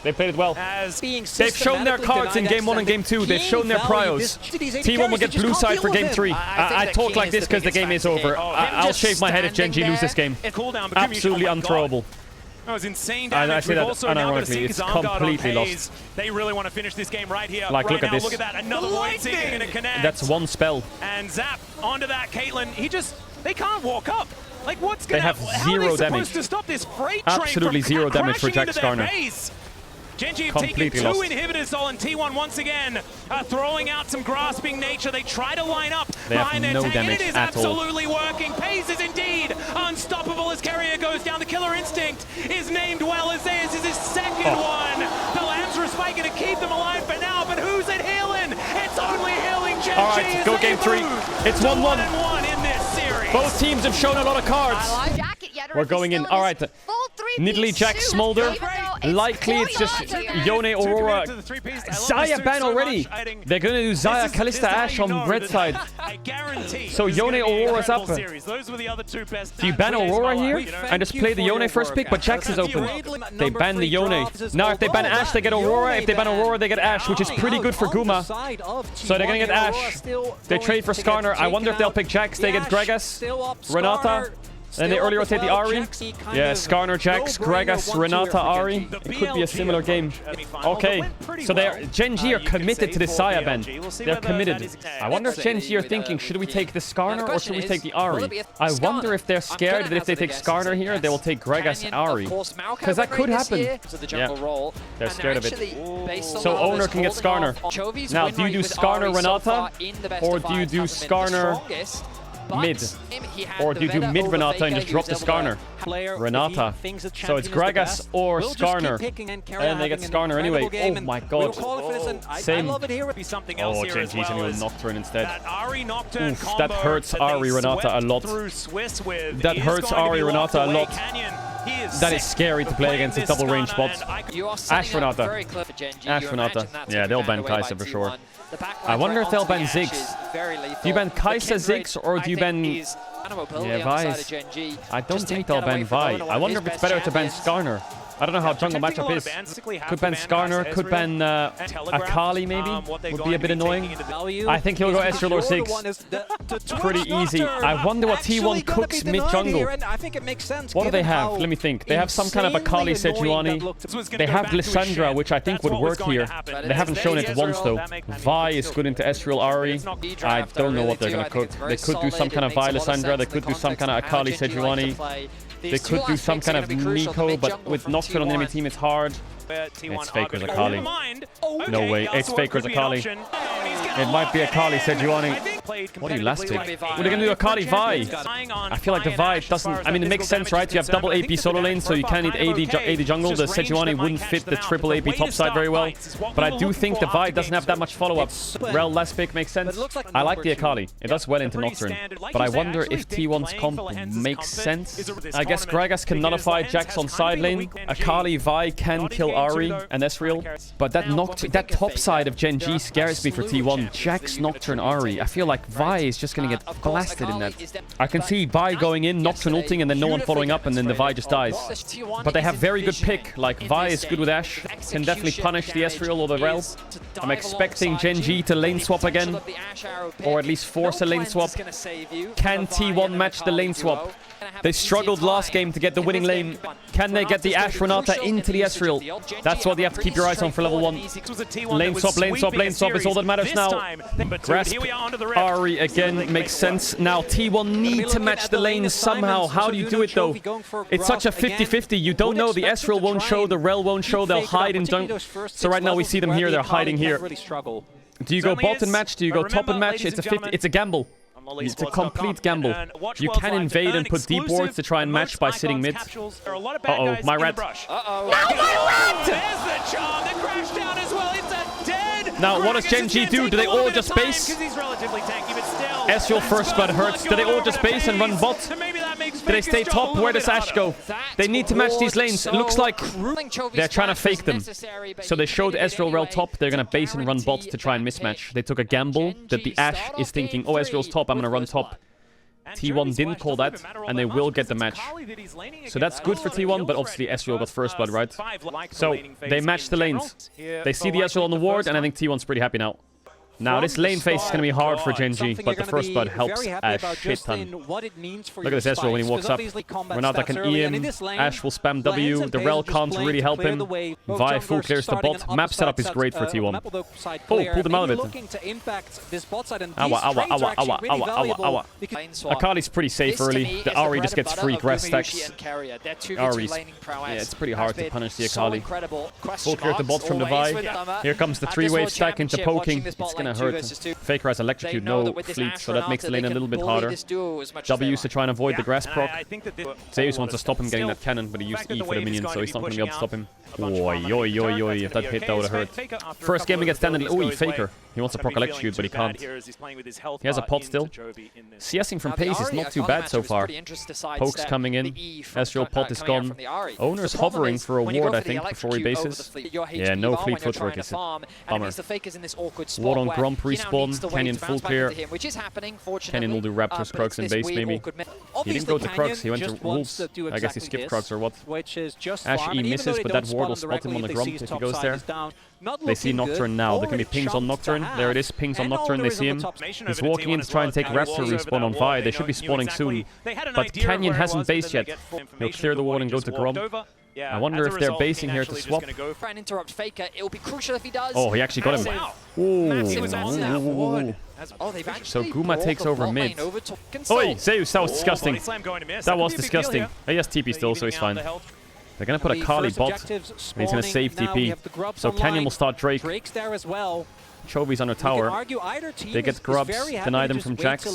They played it well. They've shown their cards in Game 1 and Game 2. They've shown their priors. T1 will get blue side for Game 3. I talk like this because the game is over. I'll shave my head if Gen G lose this game. Absolutely unthrowable. That was insane I damage. say that also now got to unironically. see It's Kazam guard completely on lost. Hayes. They really want to finish this game right here. Like, right look at now, this. Look at that. Another Void Seeking and a connect. That's one spell. And Zap onto that Caitlyn. They can't walk up. Like, what's going to happen? They have zero damage. Supposed to stop this freight train Absolutely from zero damage for crashing Jax into their Garner. base? Gen G have taken Completely two lost. inhibitors on T1 once again, throwing out some grasping nature. They try to line up They have behind their no tank, damage and it is at all. absolutely working. Pace is indeed unstoppable as Carrier goes down. The Killer Instinct is named well as theirs is his second one. The Lambs respite going to keep them alive for now, but who's it healing? It's only healing Gen G. All right, go Game 3. It's 1-1. in this series. Both teams have shown a lot of cards. We're going in. All right. Nidalee, Jax, Smolder. Likely it's just Yone, Aurora. Xayah ban already. They're going to do Xayah, Kalista, Ashe on red side. So Yone, Aurora's up. Do you ban Aurora here and just play the Yone first pick? But Jax is open. They ban the Yone. Now if they ban Ashe, they get Aurora. If they ban Aurora, they get Ashe, which is pretty good for Guma. So they're going to get Ashe. They trade for Skarner. I wonder if they'll pick Jax. They get Gragas, Renata. And they early rotate the Ahri. Yeah, Skarner, Jax, Gragas, Renata, Ahri. It could be a similar game. Okay, so Gen G are committed to the Xayah ban. They're committed. I wonder if Gen G are thinking, should we take the Skarner or should we take the Ahri? I wonder if they're scared that if they take Skarner here, they will take Gragas, Ahri. Because that could happen. Yeah, they're scared of it. So Owner can get Skarner. Now, do you do Skarner, Renata? Or do you do Skarner mid? Or do you do mid Renata and just drop the Skarner? Renata. So it's Gragas or Skarner. And they get Skarner anyway. Oh my god. Same. Oh, Gen G's going to Nocturne instead. Oof, that hurts Ahri Renata a lot. That hurts Ahri Renata a lot. That is scary to play against his double range spots. Ashe Renata. Ashe Renata. Yeah, they'll ban Kai'Sa for sure. I wonder if they'll ban Ziggs. Do you ban Kai'Sa, Ziggs, or do you ban... Yeah, Vi. I don't think they'll ban Vi. I wonder if it's better to ban Skarner. I don't know how jungle matchup is. Could ban Skarner, could ban Akali maybe. Would be a bit annoying. I think he'll go Ezreal or Ziggs. Pretty easy. I wonder what T1 cooks mid-jungle. What do they have? Let me think. They have some kind of Akali Sejuani. They have Lissandra, which I think would work here. They haven't shown it once though. Vi is good into Ezreal Ahri. I don't know what they're going to cook. They could do some kind of Vi Lissandra. They could do some kind of Akali Sejuani. They could do some kind of Nico, but with Nocturne on the enemy team, it's hard. It's Faker's Akali. No way. It's Faker's Akali. It might be Akali Sejuani. What do you last pick? What are they going to do Akali Vi? I feel like the Vi doesn't... I mean, it makes sense, right? You have double AP solo lane, so you can't need AD jungle. The Sejuani wouldn't fit the triple AP topside very well. But I do think the Vi doesn't have that much follow-up. Rel last pick makes sense. I like the Akali. It does well into Nocturne. But I wonder if T1's comp makes sense. I guess Gragas can nullify Jax on side lane. Akali Vi can kill Ahri and Ezreal. But that top side of Gen G scares me for T1. Jax, Nocturne, Ahri. I feel like Vi is just going to get blasted in that. I can see Vi going in, Nocturne ulting, and then no one following up, and then the Vi just dies. But they have very good pick. Like, Vi is good with Ashe. Can definitely punish the Ezreal or the Rel. I'm expecting Gen G to lane swap again. Or at least force a lane swap. Can T1 match the lane swap? They struggled last game to get the winning lane. Can they get the Ashe Renata into the Ezreal? That's what you have to keep your eyes on for level 1. Lane swap, lane swap, lane swap is all that matters now. Grasp Ahri again makes sense. Now T1 need to match the lanes somehow. How do you do it though? It's such a 50-50. You don't know. The Ezreal won't show, the Rel won't show. They'll hide in jungle. So right now we see them here. They're hiding here. Do you go bot and match? Do you go top and match? It's a 50. It's a gamble. It's a complete gamble. You can invade and put deep wards to try and match by sitting mid. Uh-oh, my red. Uh-oh. No, my red! There's the charm that crashed down as well. It's a dead. Now, what does Gen G do? Do they all just base? He's relatively tanky, but still. Ezreal first blood hurts. Do they all just base and run bot? Do they stay top? Where does Ashe go? They need to match these lanes. It looks like they're trying to fake them. So they showed Ezreal rel top. They're going to base and run bot to try and mismatch. They took a gamble that the Ashe is thinking, oh, Ezreal's top, I'm going to run top. T1 didn't call that, and they will get the match. So that's good for T1, but obviously Ezreal got first blood, right? So they match the lanes. They see the Ezreal on the ward, and I think T1's pretty happy now. Now, this lane phase is going to be hard for Gen G, but the first blood helps a shit ton. Look at this Ezreal when he walks up. Renata can E him. Ashe will spam W. The Rel can't really help him. Vi full clears the bot. Map setup is great for T1. Oh, pulled him out of it. Awa. Akali's pretty safe early. The Ahri just gets free grass stacks. Ahri's... Yeah, it's pretty hard to punish the Akali. Full clear the bot from the Vi. Here comes the 3-wave stack into poking. It's gonna hurt. Faker has electrocute, no fleet, so that makes the lane a little bit harder. W to try and avoid the grass proc. Zeus wants to stop him getting that cannon, but he used E for the minion, so he's not gonna be able to stop him. Oi. If that hit, that would have hurt. First game against Standard. Oh, Faker. He wants to proc electrocute, but he can't. He has a pot still. CSing from pace is not too bad so far. Poke's coming in. Ezreal pot is gone. Owner's hovering for a ward, I think, before he bases. Yeah, no fleet footwork is a bummer. Ward on Grump respawn. Canyon full clear. Canyon will do Raptors, Krugs, and base maybe. He didn't go to Krugs, he went to Wolves. I guess he skipped Krugs or what. Ashe E misses, but that ward will spot him on the Grump if he goes there. They see Nocturne now. There can be pings on Nocturne. There it is, pings on Nocturne. They see him. He's walking in to try and take Raptor respawn on Vi. They should be spawning soon. But Canyon hasn't based yet. He'll clear the ward and go to Grump. I wonder if they're basing here to swap. Oh, he actually got him. Ooh. So Guma takes over mid. Oi, Zeus, that was disgusting. That was disgusting. He has TP still, so he's fine. They're going to put a Kali bot. He's going to save TP. So Canyon will start Drake. Chovy's under tower. They get grubs, deny them from Jax.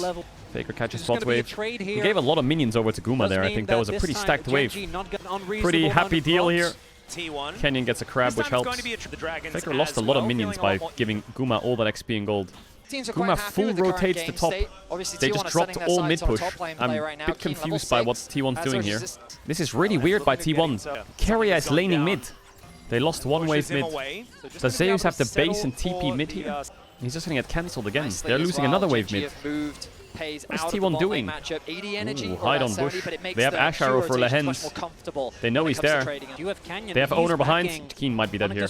Faker catches spot wave. He gave a lot of minions over to Guma there. I think that was a pretty stacked wave. Pretty happy deal here. Canyon gets a crab, which helps. Faker lost a lot of minions by giving Guma all that XP and gold. Guma full rotates the top. They just dropped all mid push. I'm a bit confused by what T1's doing here. This is really weird by T1. Keria is laning mid. They lost one wave mid. Does Zeus have the base and TP mid here? He's just going to get cancelled again. They're losing another wave mid. What is T1 doing? Ooh, hide on bush. They have Ashe Arrow for Lehens. They know he's there. They have owner behind. Keen might be dead here.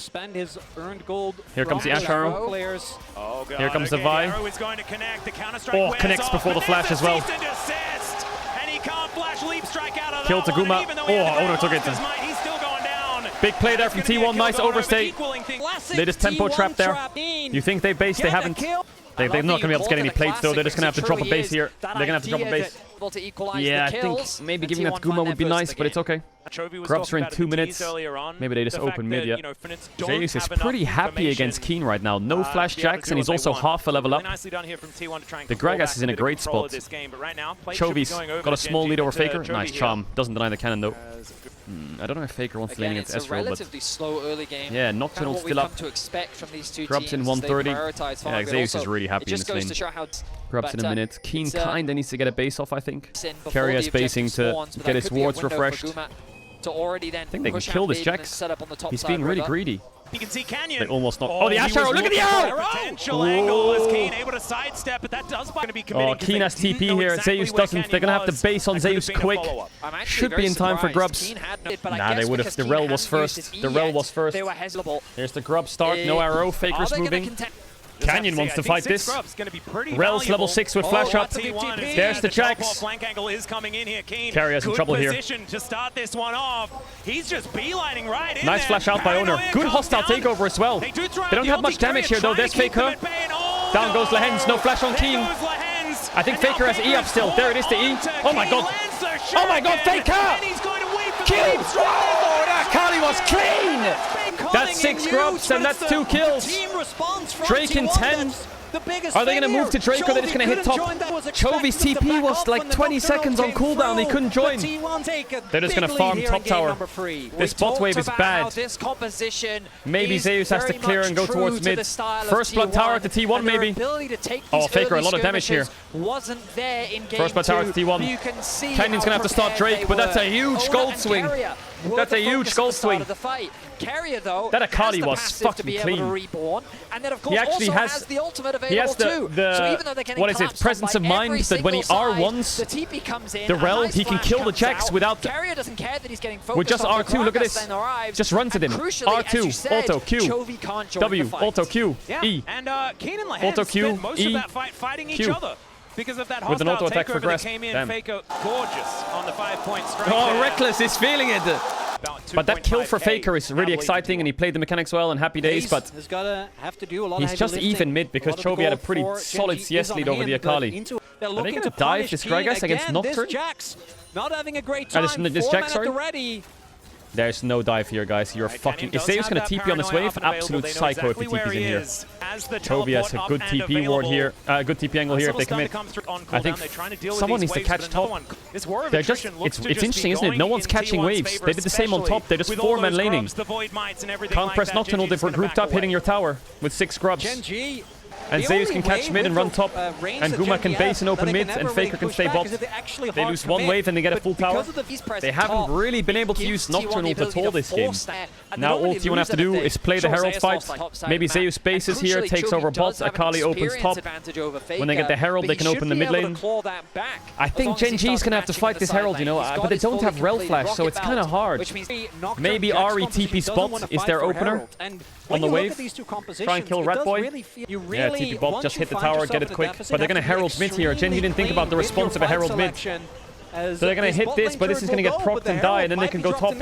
Here comes the Ashe Arrow. Here comes the Vi. Oh, connects before the flash as well. Kill to Guma. Oh, owner took it. Big play there from T1. Nice overstay. They just tempo trapped there. You think they base? They haven't. They're not going to be able to get any plates though. They're just going to have to drop a base here. They're going to have to drop a base. Yeah, I think maybe giving that to Guma would be nice, but it's okay. Grubs are in 2 minutes. Maybe they just open mid, yeah. Zeus is pretty happy against Keen right now. No flash jacks, and he's also half a level up. The Gragas is in a great spot. Chovy's got a small lead over Faker. Nice charm. Doesn't deny the cannon though. I don't know if Faker wants to lane against Ezreal, but yeah, Nocturne will still up. Grubs in 130. Yeah, Zeus is really happy in this lane. Grubs in a minute. Keen kinda needs to get a base off, I think. Keria is basing to get his wards refreshed. I think they can kill this Jax. He's being really greedy. You can see Canyon. They almost knocked. Oh, the Ashe Arrow! Look at the arrow! Potential angle as Keen able to sidestep, but that does going to be committing. Oh, Keen has TP here. Zeus doesn't. They're going to have to base on Zeus quick. Should be in time for Grubs. Nah, they would have. The Rel was first. The Rel was first. Here's the Grub start. No arrow. Faker's moving. Canyon wants to fight this. Rel's level 6 with flash up. There's the Jax. Keria's in trouble here. Nice flash out by owner. Good hostile takeover as well. They don't have much damage here though. There's Faker. Down goes Lehens. No flash on Keen. I think Faker has E up still. There it is, the E. Oh my god. Oh my god, Faker! Kill! Oh, that Kali was clean! That's 6 grubs and that's 2 kills. Drake in 10. Are they going to move to Drake or are they just going to hit top? Chovy's TP was like 20 seconds on cooldown. He couldn't join. They're just going to farm top tower. This bot wave is bad. Maybe Zeus has to clear and go towards mid. First blood tower to T1 maybe. Oh, Faker, a lot of damage here. First blood tower to T1. Canyon's going to have to start Drake, but that's a huge gold swing. That's a huge gold swing. That Akali was fucking clean. He actually has the what is it, presence of mind that when he R1s the Rel, he can kill the Jax without with just R2. Look at this. Just runs it in. R2, auto, Q, W, auto, Q, E, auto, Q, E, Q. Because of that with an auto attack for grasp. Damn. Faker gorgeous on the 5-point strike. Oh, Reckless is feeling it. But that kill for Faker is really exciting, and he played the mechanics well in Happy Days, but he's just even mid because Chovy had a pretty solid CS lead over the Akali. Are they going to dive this Gragas against Nocturne? This Jax, sorry? There's no dive here, guys. You're fucking... Is Zeus going to TP on this wave? Absolute psycho if he TPs in here. Chovy has a good TP ward here. Good TP angle here if they commit. I think someone needs to catch top. They're just... It's interesting, isn't it? No one's catching waves. They did the same on top. They're just 4-man laning. Can't press Nocturnal if we're grouped up hitting your tower with 6 scrubs. And Zeus can catch mid and run top, and Guma can base and open mid, and Faker can stay bot. They lose one wave and they get a full tower. They haven't really been able to use Nocturnal at all this game. Now all T1 have to do is play the Herald fight. Maybe Zeus bases here, takes over bot, Akali opens top. When they get the Herald, they can open the mid lane. I think Gen G is going to have to fight this Herald, you know, but they don't have Rel Flash, so it's kind of hard. Maybe Ahri TP spot is their opener on the wave. Try and kill Rat Boy. Yeah, TP bot, just hit the tower, get it quick. But they're going to Herald mid here. Gen G didn't think about the response of a Herald mid. So they're going to hit this, but this is going to get procced and die, and then they can go top.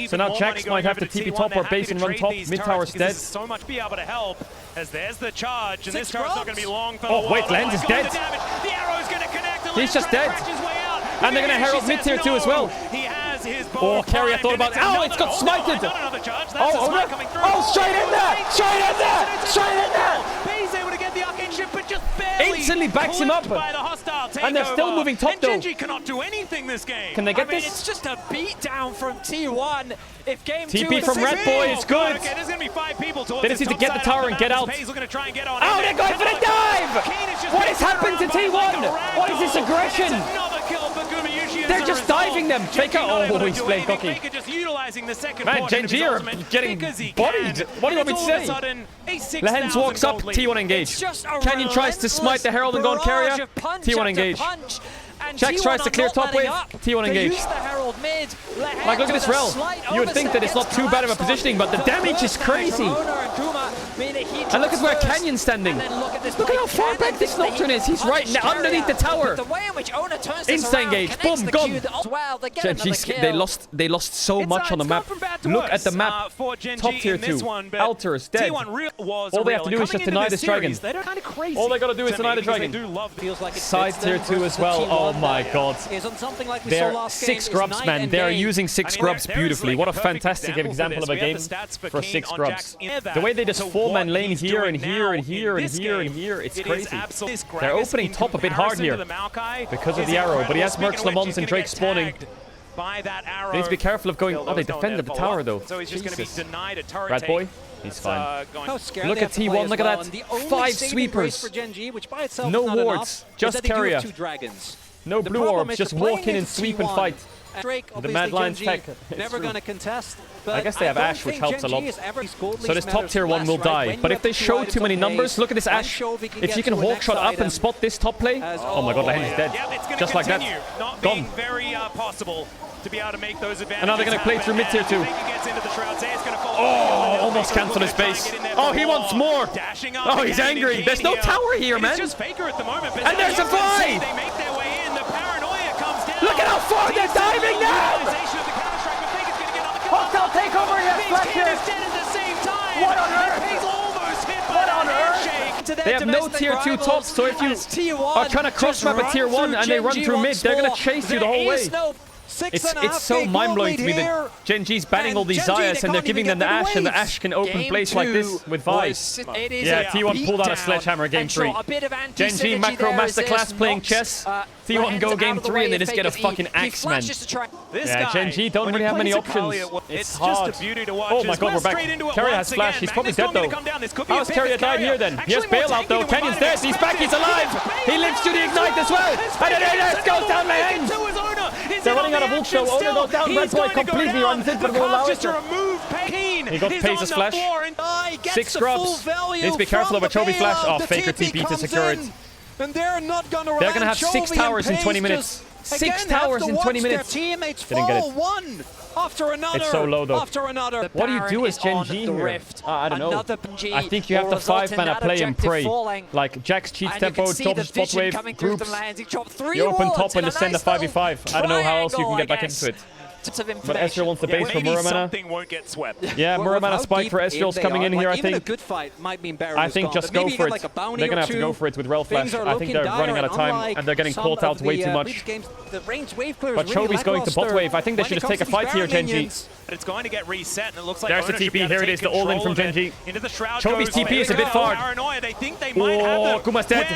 So now Jax might have to TP top or base and run top. Mid tower's dead. So much be able to help as there's the charge, and this car's not going to be long for oh, wait, Lens is dead. The arrow's going to connect. He's just dead. And they're going to Herald mid tier 2 as well. Oh, Carrier thought about it. Oh, it's got smited! Oh, straight in there! Straight in there! Straight in there! He's able to get the arcane ship, but just barely instantly backs him up. And they're still moving top though. Genji cannot do anything this game. Can they get this? It's just a beatdown from T1. If game TP from Red Boy is good. Okay, there's going to be 5 people towards they just need to get the tower and get out. Oh, they're going for the dive! What has happened to T1? What is this aggression? They're just diving them. Faker, oh, he's playing cocky. Man, Gen G are getting bodied. What do you want me to say? Lehens walks up, T1 engage. Canyon tries to smite the Herald and go on Carrier. T1 engage. Jax tries to clear top wave. T1 engage. Like, look at this Rel. You would think that it's not too bad of a positioning, but the damage is crazy. And look at where Canyon's standing. Look at how far back this Nocturne is. He's right now underneath the tower. Insta engage. Boom, gone. They lost so much on the map. Look at the map. Top tier 2. Altars dead. All they have to do is just deny this dragon. All they gotta do is deny the dragon. Side tier 2 as well. Oh my god. They're 6 grubs, man. They're using 6 grubs beautifully. What a fantastic example of a game for 6 grubs. The way they just 4-man lane here and here and here and here and here, it's crazy. They're opening top a bit hard here because of the arrow, but he has Mercs, Lamons, and Drake spawning. They need to be careful of going... Oh, they defended the tower, though. Jesus. Rat Boy, he's fine. Look at T1, look at that. 5 sweepers. No wards, just Carrier. No blue orbs, just walk in and sweep and fight. The Mad Lion's tech. I guess they have Ashe, which helps a lot. So this top tier 1 will die. But if they show too many numbers, look at this Ashe. If you can hawk shot up and spot this top play, oh my god, Lehens is dead. Just like that. Gone. And now they're going to play through mid tier 2. Oh, almost cancel his base. Oh, he wants more. Oh, he's angry. There's no tower here, man. And there's a fight. Look at how far they're diving now! Hostile takeover, yes, What on earth? What on earth? They have no tier 2 tops, so if you are trying to cross map a tier 1 and they run through mid, they're going to chase you the whole way. It's so mind-blowing to me that Gen G's banning all these Zayas and they're giving them the Ashe, and the Ashe can open place like this with Vice. Yeah, T1 pulled out a sledgehammer game 3. Gen G macro masterclass playing chess. T1 go game 3 and they just get a fucking axe, man. Yeah, Gen G don't really have many options. It's hard. Oh my god, we're back. Carrier has flash. He's probably dead though. How's Carrier died here then? He has bailout though. Canyon's dead. He's back. He's alive. He lives to the ignite as well. And then it goes down Lehend. They're running out of ult show. Owner goes down. Red Boy completely runs in, but will allow it. He got Pace's flash. 6 scrubs. Needs to be careful over Chovy flash. Oh, Faker TP to secure it. And they're not gonna They're gonna have 6 towers in 20 minutes. 6 towers in 20 minutes. Teammates Didn't get it. one after another. It's so low though. After another. What do you do as Gen G here? I don't know. I think you have to 5-mana play and pray. Like Jax cheats tempo, chops spot wave, groups. You open top and just send a 5v5. I don't know how else you can get back into it. But Ezreal wants the base for Muramana. Yeah, Muramana spike for Ezreal's coming in here, I think. I think just go for it. They're gonna have to go for it with Rel Flash. I think they're running out of time and they're getting caught out way too much. But Chovy's going to bot wave. I think they should just take a fight here, Gen G. It's going to get reset, and it looks like there's the TP. Here it is, the all-in from Gen G. Chovy's TP is a bit far. Oh, Kuma's dead.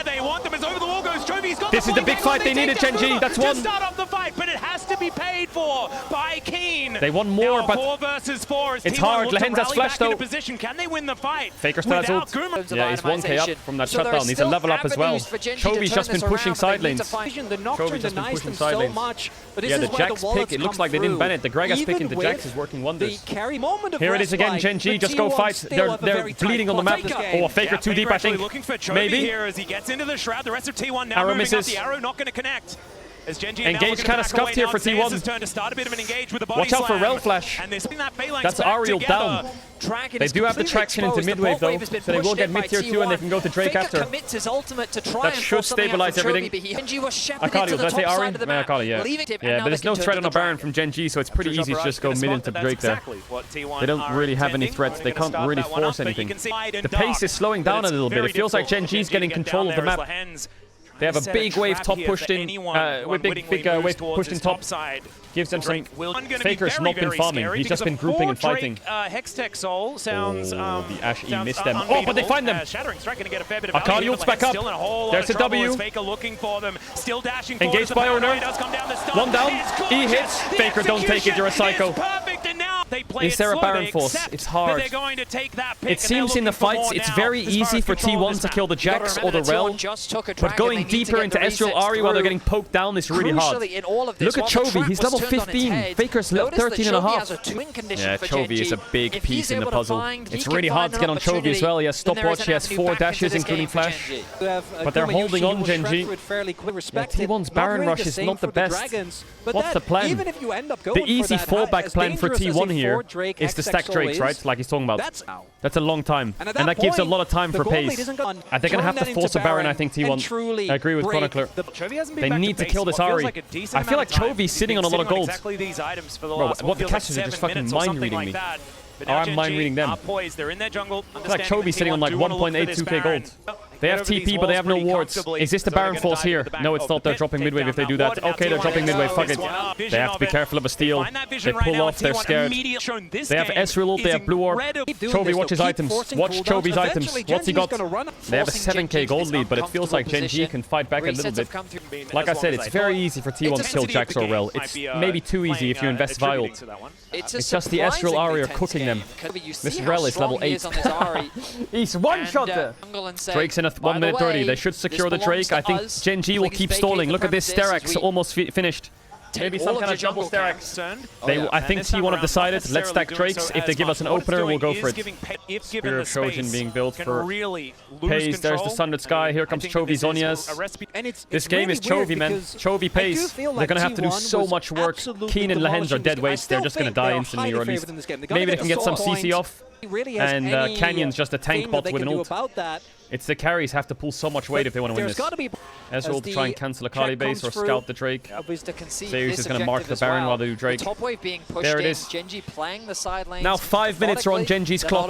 This is the big fight they needed, Gen G. That's one. Start off the fight, but it has to be paid for by Keen. They want more, but 4 versus 4 it's hard. Lehend has flash though. Can they win the fight? Faker still has ult. Yeah, he's 1k up from that shutdown. He's a level up as well. Chovy's just been pushing side lanes. Chovy's just been pushing side lanes. Yeah, the Jax pick, it looks like they didn't ban it. The Gragas pick into Jax is working wonders. Here it is again, Gen G, just go fight. They're bleeding on the map. Oh, a Faker too deep, I think. Maybe. Here as he gets into the shroud. The rest of T1 now arrow moving misses. up. The arrow not going to connect. Engage kind of scuffed here for T1. Watch out for Rel Flash. That's Ariel down. They do have the traction into mid-wave though, so they will get mid-tier 2 and they can go to Drake after. That should stabilize everything. Akali, did I say Ari? Akali, yeah. Yeah, but there's no threat on a Baron from Gen G, so it's pretty easy to just go mid into Drake there. They don't really have any threats. They can't really force anything. The pace is slowing down a little bit. It feels like Gen G's getting control of the map. They have a big wave top pushed in, with big wave pushed in top. Gives them some. Faker's not been farming. He's just been grouping and fighting. Hextech Soul sounds. The Ashe E missed them. Oh, but they find them. Akali ults back up. There's a W. Engaged by owner. One down. E hits. Faker, don't take it. You're a psycho. Is there a Baron Force? It's hard. It seems in the fights it's very easy for T1 to kill the Jax or the Rel, but going deeper into Ezreal Ari while they're getting poked down is really hard. Look at Chovy, he's level 15. Faker's level 13 and a half. Yeah, Chovy is a big piece in the puzzle. It's really hard to get on Chovy as well. He has stopwatch, he has 4 dashes including flash. But they're holding on, Gen G. Yeah, T1's Baron Rush is not the best. What's the plan? The easy fallback plan for T1 here is to stack Drakes, right? Like he's talking about. That's a long time. And that gives a lot of time for pace. And they're going to have to force a Baron, I think, T1. I agree with Chronicler. They need to kill this Ari. I feel like Chovy's sitting on a lot of gold. Bro, what the casters are just fucking mind-reading me. Oh, I'm mind-reading them. I feel like Chovy's sitting on like 1.82k gold. They have TP, but they have no wards. Is this the Baron Force here? No, it's not. They're dropping midwave if they do that. Okay, they're dropping midwave. Fuck it. They have to be careful of a steal. They pull off. They're scared. They have Ezreal ult. They have Blue Orb. Chovy, watch his items. Watch Chovy's items. What's he got? They have a 7k gold lead, but it feels like Gen G can fight back a little bit. Like I said, it's very easy for T1 to kill Jax or Rel. It's maybe too easy if you invest Viol. It's just the Ezreal Ari are cooking them. This Rel is level 8. He's one-shot. Drake's in a 1 minute 30. They should secure the Drake. I think Gen G will keep stalling. Look at this. Sterax almost finished. Maybe some kind of double Sterax. I think T1 have decided, let's stack Drakes. If they give us an opener, we'll go for it. Spear of Trojan being built for Pace. There's the Sunlit Sky. Here comes Chovy Zhonya's. This game is Chovy, man. Chovy Pace. They're going to have to do so much work. Keen and Lehend are dead weights. They're just going to die instantly, or at least maybe they can get some CC off. And Canyon's just a tank bot with an ult. It's the carries have to pull so much weight if they want to win this. Ezreal will try and cancel Akali base or scout the Drake. Zeus is going to mark the Baron while they do Drake. There it is. Now 5 minutes are on Gen G's clock.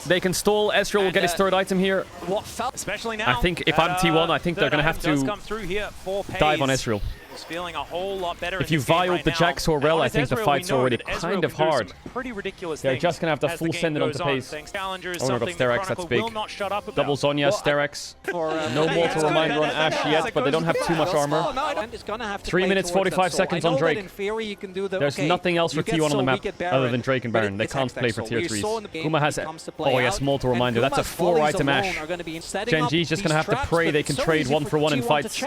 They can stall. Ezreal will get his 3rd item here. I think if I'm T1, I think they're going to have to dive on Ezreal. Was feeling a whole lot better. If you violed the Jax or Rel, I think the fight's already kind of hard. Pretty ridiculous. They're just gonna have to full send it onto pace. Oh my god, Sterex, that's big. Double Zonya, Sterex. No mortal reminder on Ashe yet, but they don't have too much armor. 3 minutes 45 seconds on Drake. There's nothing else for T1 on the map other than Drake and Baron. They can't play for tier 3s. Kuma has... Oh yes, mortal reminder. That's a 4-item Ashe. Gen G's just gonna have to pray they can trade 1-for-1 in fights.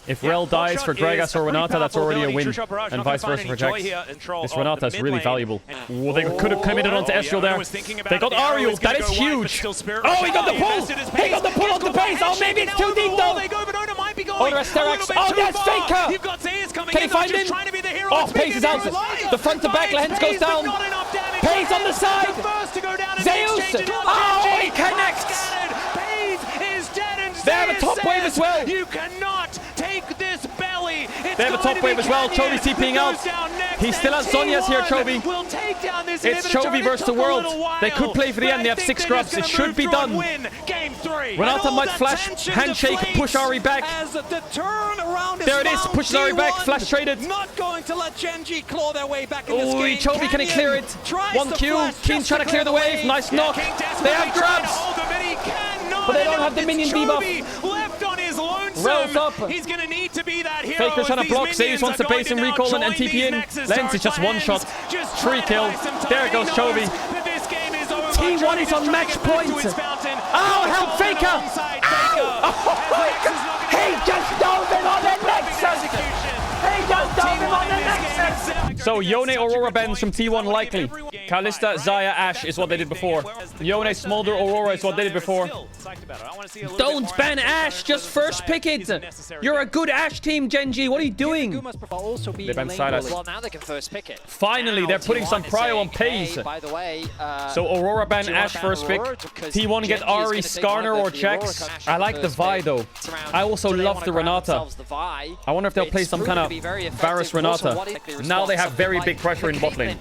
If Rel dies for Gragas or Renata, that's already a win. And vice versa for Jax. This Renata is really valuable. Ooh, they could have committed onto Ezreal there. They got Ariel. That is huge. Oh, he got the pull. He got the pull on the base. Oh, maybe it's too deep though. Oh, there's Sterex. Oh, there's Faker. Can he find him? Oh, Pace is out. The front to back lens goes down. Pace on the side. Zeus. Oh, he connects. They have a top wave as well. You cannot take this belly. They have a top wave as well. Chovy's TPing out. He still has Zonya's here, Chovy. It's Chovy versus the world. They could play for the end. They have 6 grubs. It should be done. Renata might flash, handshake, push Ari back. There it is. Pushes Ari back. Flash traded. Not going to let Gen G claw their way back in this game. Chovy, can he clear it? 1Q. Keen trying to clear the wave. Nice knock. They have grabs. But they don't have the minion debuff. Left on his lonesome. Rel's up. He's going to need to be that hero. Faker's trying to block. Zeus wants to base and recall and TP in. Lens is just one shot. 3 kill. There goes Chovy. T1 is on match point. Oh, help Faker. Oh, he just dove him on the Nexus. He just dove him on the Nexus. So Yone Aurora bans from T1 likely. Kalista, Xayah, Ashe is what they did before. Yone, Smolder, Aurora is what they did before. Don't ban Ashe, just first pick it. You're a good Ashe team, Gen G. What are you doing? They banned Silas. Well, now they can first pick it. Finally, they're putting some prio on Pace. By the way, so Aurora ban Ashe first pick. T1 get Ari, Skarner, or Jax. I like the Vi though. I also love the Renata. I wonder if they'll play some kind of Varus Renata. Now they have very big pressure in bot lane.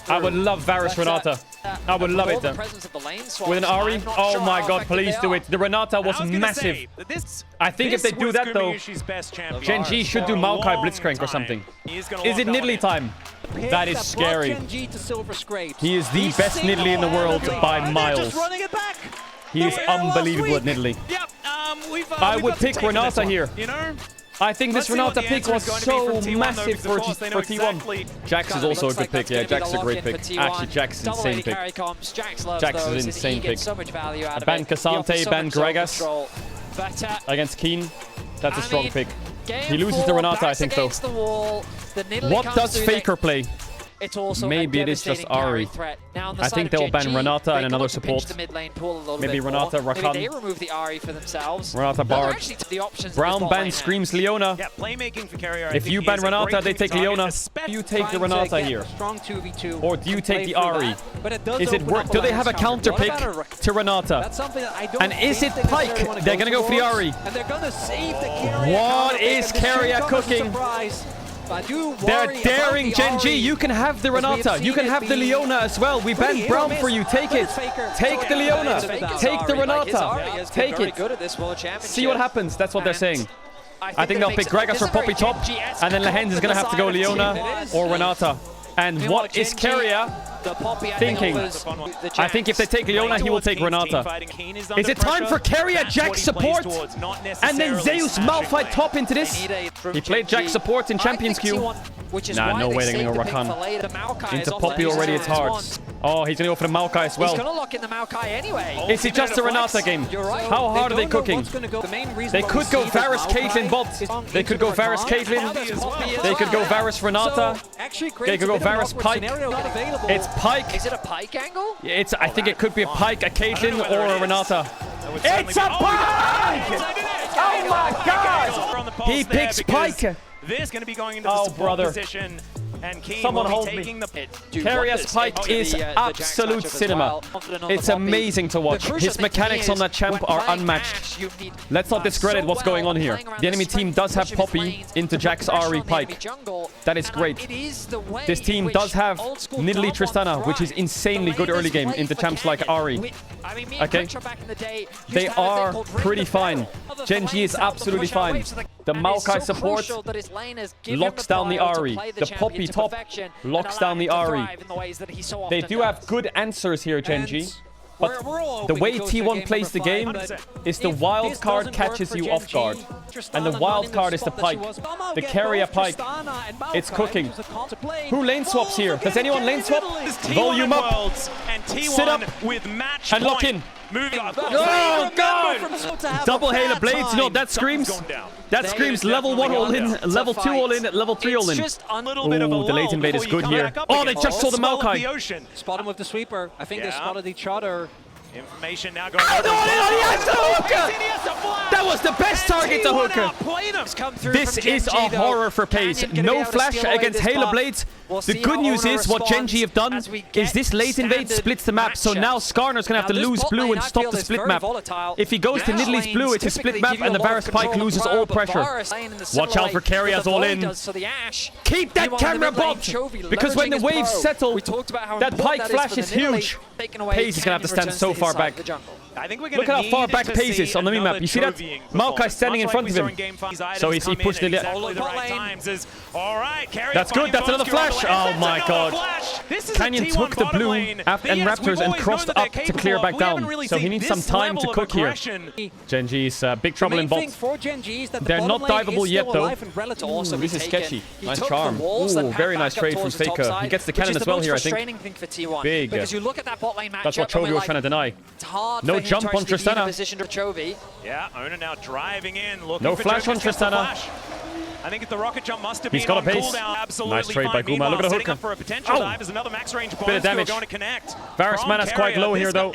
I would love Varus Renata. I would love it. With an Ari? Oh my god, please do it. The Renata was massive. I think if they do that though, Gen G should do Maokai Blitzcrank or something. Is it Nidalee time? That is scary. He is the best Nidalee in the world by miles. He is unbelievable at Nidalee. I would pick Renata here. I think this Renata pick was so massive for T1. Jax is also a good pick. Yeah, Jax is a great pick. Actually, Jax is an insane pick. Jax is an insane pick. Ban Cassante, ban Gragas against Keen. That's a strong pick. He loses the Renata, I think, though. What does Faker play? Maybe it is just Ari. I think they'll ban Renata and another support. Maybe Renata, Rakan. They remove the Ari for themselves. Renata, Bard. Brown ban Screams Leona. If you ban Renata, they take Leona. Do you take the Renata here? Or do you take the Ari? Is it work? Do they have a counter pick to Renata? And is it Pike? They're going to go for the Ari. What is Keria cooking? They're daring Gen G. You can have the Renata. You can have the Leona as well. We banned Brown for you. Take it. Take the Leona. Take the Renata. Take it. See what happens. That's what they're saying. I think they'll pick Gragas or Poppy top. And then Lehens is going to have to go Leona or Renata. And what is Keria thinking? I think if they take Leona, he will take Renata. Is it time for Keria Jax support? And then Zeus Malphite top into this? He played Jax support in Champions Queue. Nah, no way they're going to go Rakan. Into Poppy already, it's hard. Oh, he's going to go for the Maokai as well. He's going to lock in the Maokai anyway. Is it just a Renata game? How hard are they cooking? They could go Varus Caitlyn bot. They could go Varus Caitlyn. They could go Varus Renata. They could go Varus Pike. It's Pike. Is it a Pike angle? It's. I think it could be a Pike, a Caitlyn, or a Renata. It's a Pike! Oh my god! He picks Pike. This going to be going into the support position. And Keen Someone will be hold me. taking the Carius Pike is absolute cinema. It's amazing to watch. His mechanics on that champ are unmatched. Let's not discredit what's going on here. The enemy team does have Poppy into Jax, Ahri, Pike. That is great. This team does have Nidalee Tristana, which is insanely good early game into champs like Ahri. Okay, they are pretty fine. Gen G is absolutely fine. The Maokai support locks down the Ahri. The Poppy top locks down the Ahri. They do have good answers here, Gen G. But the way T1 plays the game is the wild card catches you off guard. And the wild card is the Pike. The carrier Pike. It's cooking. Who lane swaps here? Does anyone lane swap? Volume up. Sit up and lock in. Oh god! Double Halo Blades. You know, that screams level 1 all in, level 2 all in, level 3 all in. Ooh, the late invade is good here. Oh, they just saw the Maokai. Spot him with the sweeper. I think they spotted each other. Information now going oh, no, he has the hooker! That was the best target to hooker. This is a horror for pace. No flash against Halo Blades. The good news is what Gen G have done is this late invade splits the map. So now Skarner's going to have to lose blue and stop the split map. If he goes to Nidalee's blue, it's a split map and the Varus Pike loses all pressure. Watch out for Carias all in. Keep that camera bumped! Because when the waves settle, that Pike flash is huge. Pace is going to have to stand so far back. I think we're Look at how far back Pace is on the minimap. You see that? Maokai standing in front of him. So he pushed it. That's good. That's another flash. Oh my god. Canyon took the blue and Raptors and crossed up to clear back down. So he needs some time to cook here. Gen G's big trouble in bot. They're not diveable yet though. Ooh, this is sketchy. Nice charm. Ooh, very nice trade from Faker. He gets the cannon as well here, I think. Big. That's what Chovy was trying to deny. No jump on Tristana. Yeah, Owner now driving in. No flash on Tristana. I think if the rocket jump must have been He's got a pace. Cooldown. Absolutely nice trade by fine. Guma. Look at the hooker. For a potential dive is another max range bit of damage. Going to connect. Varus mana's quite low here though.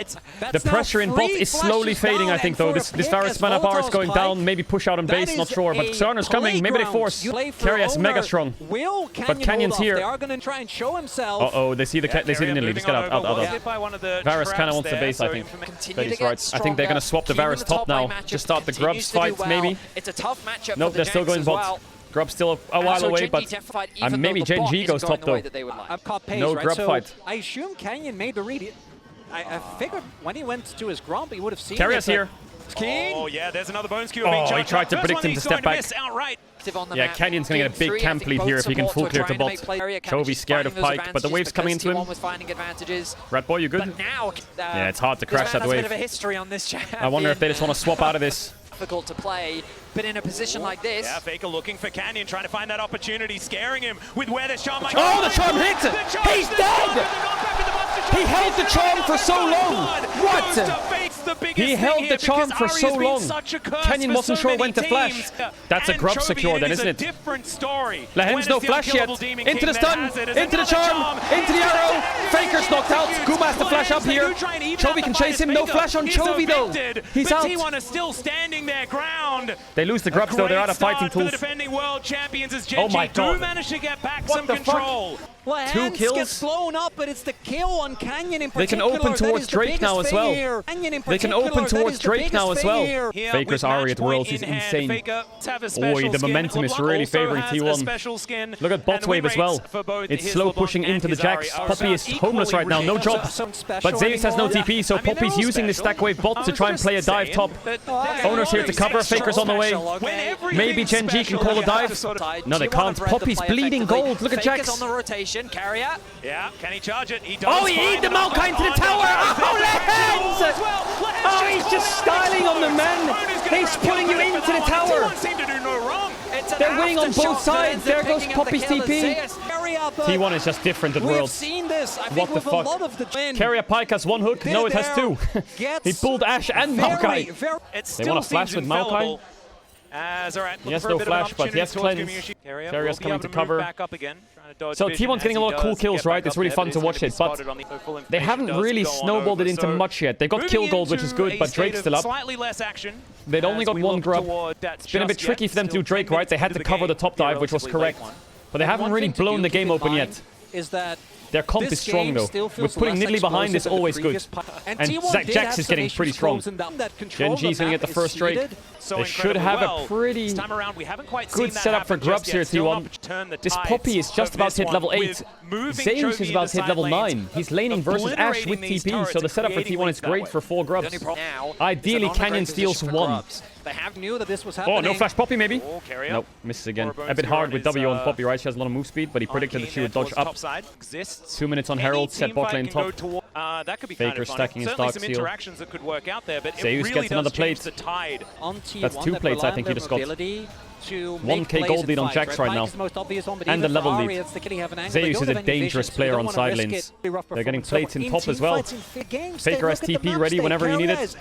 The pressure in bot is slowly fading, I think though. This Varus mana bar is going down. Maybe push out on base, not sure. But Skarner's coming. Maybe they force. Carias mega strong. But Canyon's here. Uh-oh, they see the Nidalee. Just get out. Varus kind of wants the base, I think. That is right. I think they're going to swap the Varus top now. Just start the Grubs fight, maybe. Nope, they're still going bot. Grub still a while away, but maybe Gen G goes top though. No Grub fight. I assume Canyon made the read. I figured when he went to his Grump, he would have seen Carias here. Oh yeah, there's another bone skewer. Oh, he tried to predict him to step back. Yeah, Canyon's going to get a big camp lead here if he can full clear to bot. Chovy's scared of Pike, but the wave's coming into him. Rat Boy, you good? Yeah, it's hard to crash that wave. I wonder if they just want to swap out of this. Difficult to play, but in a position like this. Yeah, Faker looking for Canyon, trying to find that opportunity, scaring him with where the charm might Oh, the charm hits it! He's dead! He held the charm for so long! What? He held the charm for so long. Canyon wasn't sure when to flash. That's a Grub secure then, isn't it? Lahem's no flash yet. Into the stun, into the charm, into the arrow. Faker's knocked out. Guma has to flash up here. Chovy can chase him. No flash on Chovy though. He's out. T1 is still standing their ground. They lose the Grubs though. They're out of fighting tools. Oh my god. Managed to get back some control. 2 kills. Gets blown up, but it's the kill on Canyon in particular. They can open towards Drake now as well. They can open towards Drake now as well. Faker's Ahri at Worlds is insane. Oi, the momentum is really favoring T1. Look at bot wave as well. It's slow pushing into the Jax. Poppy is homeless right now, no job. But Zeus has no TP, so Poppy's using the stack wave bot to try and play a dive top. Owner's here to cover. Faker's on the way. Maybe Gen G can call a dive. No, they can't. Poppy's bleeding gold. Look at Jax. Carrier. Yeah, can he charge it? He does. Oh, he ate the Maokai into the tower! Oh, Lahens! Oh, he's just styling on the man! He's putting you into the tower! They're winning on both sides. There goes Poppy's TP. T1 is just different at Worlds. What the fuck? Carrier Pike has 1 hook. No, it has 2. He pulled Ashe and Maokai. They want to flash with Maokai. He has no flash, but he has cleanse. Carrier's coming to cover. So T1's getting a lot of cool kills, right? It's really fun to watch it, but they haven't really snowballed it into much yet. They've got kill gold, which is good, but Drake's still up. They'd only got 1 Grub. It's been a bit tricky for them to do Drake, right? They had to cover the top dive, which was correct. But they haven't really blown the game open yet. Is that their comp is strong though. With putting Nidalee behind is always good. And Jax is getting pretty strong. Gen G's going to get the first Drake. They should have a pretty good setup for grubs here, T1. This Poppy is just about to hit level 8. Zeus is about to hit level 9. He's laning versus Ashe with TP, so the setup for T1 is great for 4 grubs. Ideally, Canyon steals 1. They have knew that this was happening. Oh, no flash Poppy maybe? Nope, misses again. A bit hard with W on Poppy, right? She has a lot of move speed, but he predicted that she would dodge up. 2 minutes on Herald, set bot lane top. Faker stacking his Dark Seal. Zeus gets another plate. That's 2 plates I think he just got. 1k gold lead on Jax right now. And the level lead. Zeus is a dangerous player on side lanes. They're getting plates in top as well. Faker has TP ready whenever you need it.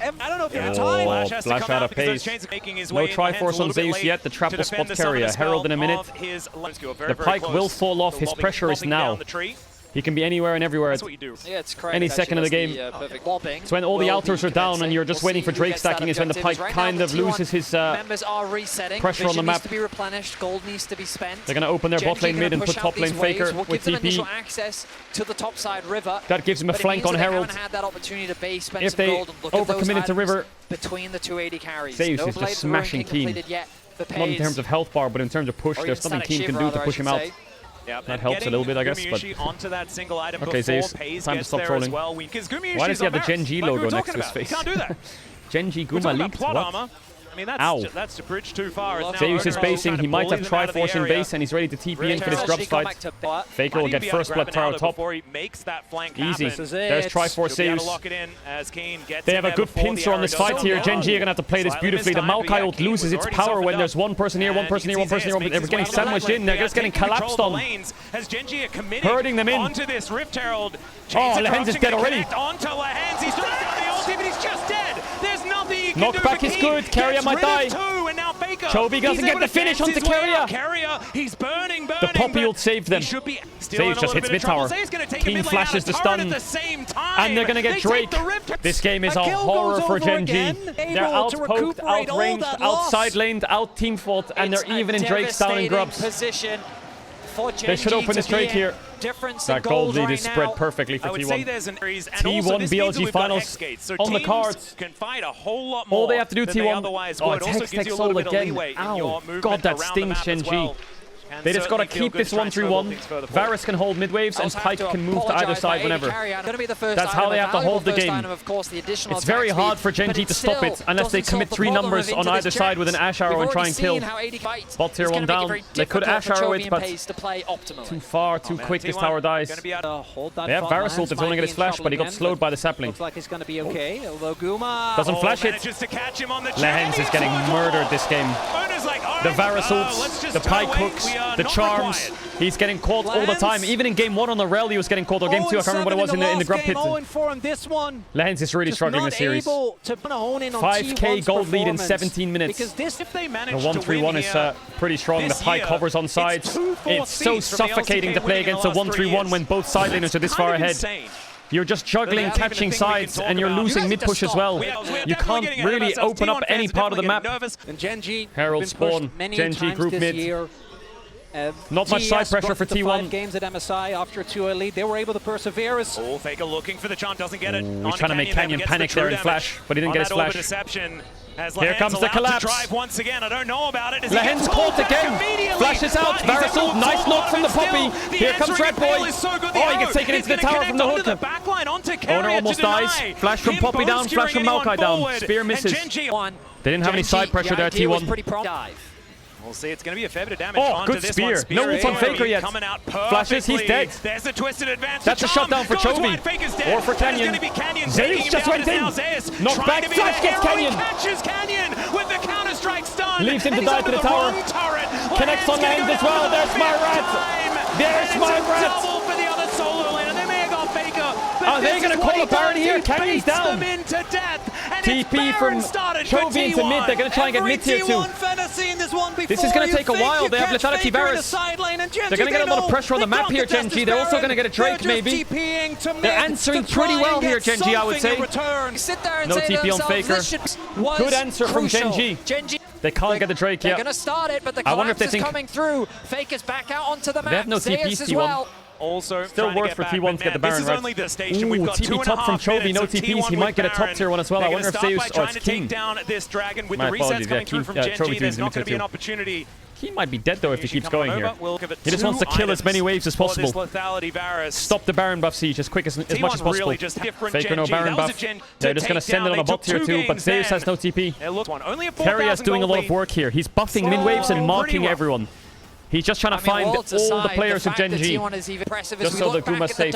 Oh, flash out of pace. No Triforce on Zeus yet. The trap will spot carrier. Herald in a minute. The pike will fall off. His pressure is now. He can be anywhere and everywhere at any second of the game. So when all the altars are down and you're just waiting for Drake stacking is when the pike kind of loses his pressure on the map. They're going to open their bot lane mid and put top lane Faker with TP. That gives him a flank on Herald. If they overcommitted to River, Zeus is just smashing Keen. Not in terms of health bar, but in terms of push. There's nothing Keen can do to push him out. That helps a little bit, I guess, but... Okay, Zeus, time to stop trolling. Why does he have the Gen G logo next to his face? Gen G Guma leaked? What? Ow. Zeus is basing. He might have Triforce in base, and he's ready to TP in for this grubs fight. Faker will get first blood tower top. Easy. There's Triforce Zeus. They have a good pincer on this fight here. Gen G are going to have to play this beautifully. The Maokai ult loses its power when there's one person here, one person here, one person here. They're getting sandwiched in. They're just getting collapsed on. Hurting them in. Oh, Lehens is dead already. Knockback is good. Carrier might die. Chovy doesn't get the finish onto Carrier. The Poppy ult saved them. Zeus just hits mid tower. Keen flashes the stun. And they're going to get Drake. This game is a horror for Gen G. They're out-poked, out-ranged, outside-laned, out-team fought, and they're even in Drake's down in grubs. They should open this Drake here. That gold lead is spread perfectly for T1. T1 BLG finals on the cards. All they have to do, T1. Oh, it's Hex Soul again. Ow. God, that stings Gen G. They just got to keep this 1-3-1. Varus can hold mid waves and Pike can move to either side whenever. That's how they have to hold the game. It's very hard for Gen G to stop it unless they commit 3 numbers on either side with an Ash Arrow and try and kill. Bot tier 1 down. They could Ash Arrow it, but too far, too quick. This tower dies. They have Varus ult if they want to get his flash, but he got slowed by the sapling. Doesn't flash it. Lehens is getting murdered this game. The Varus ults, the Pike hooks, the charms. He's getting caught all the time. Even in game 1 on the rel, he was getting caught. Or game 2, I can't remember what it was in the grub pit. Lehens is really struggling this series. 5k gold lead in 17 minutes. The 1-3-1 is pretty strong. The Pike hovers on sides. It's so suffocating to play against a 1-3-1 when both side laners are this far ahead. You're just juggling, catching sides, and you're losing mid-push as well. You can't really open up any part of the map. Herald spawn, Gen G group mid. Not much side pressure for T1. Games at MSI after a 2-0 lead. They were able to persevere. Faker looking for the chant, doesn't get it. He's trying to make Canyon panic there in flash, but he didn't get his flash. Here comes the collapse. Once again, I don't know about it. Lehens caught again. Flashes out. Varus ult. Nice knock from the Poppy. Here comes Red Boy. Oh, he gets taken into the tower from the hook. Owner almost dies. Flash from Poppy down. Flash from Maokai down. Spear misses. They didn't have any side pressure there, T1. We'll see. It's going to be a fair bit of damage. Oh, good spear. No ult on Faker yet. Flashes. He's dead. There's a twisted advance. That's a shutdown for Chovy. Or for Canyon. Zeus just went in. Knocked back. Flash gets Canyon. Catches Canyon with the counter-strike stun. Leaves him to die to the tower. Connects on Lehens as well. There's my rat. There's my rat. Double for the other solo lane. And they may have got Faker. Are they going to call a Baron here? Canyon's down. TP from Chovy into mid. They're going to try and get mid tier 2. This is going to take a while. They have lethality Varus. They're going to get a lot of pressure on the map here, Gen G. They're also going to get a Drake, maybe. They're answering pretty well here, Gen G, I would say. No TP on Faker. Good answer from Gen G. They can't get the Drake They're yet. going to start it, but the I wonder if collapse they is think coming through. Faker's back out onto the map. they have no TPs, Zeus as T1. well. Also Still worth for T1 to get the Baron, this is right? only the station. We've got TP top from Chovy, no TPs. He might get a top tier one as well. I wonder if Zeus or it's Keen. Down this dragon with My the resets apologies, coming yeah, through Keen- from Chovy Genji. There's is not going to be an limited opportunity. He might be dead though if he keeps Coming going over. here. We'll give it He just wants to kill as many waves as possible. Lethality, Varus. Stop the Baron buff siege as quick as much as possible. Really just different Faker no Genji. Baron That was a buff. Gen They're to just going to take send it down. on a They bot took tier two too, but Gengs Zeus has then. no TP. It looks one. Only a Keria is doing a lot of work here. He's buffing mid waves and marking everyone. He's just trying to find all the players of Genji. Just so the Guma's safe.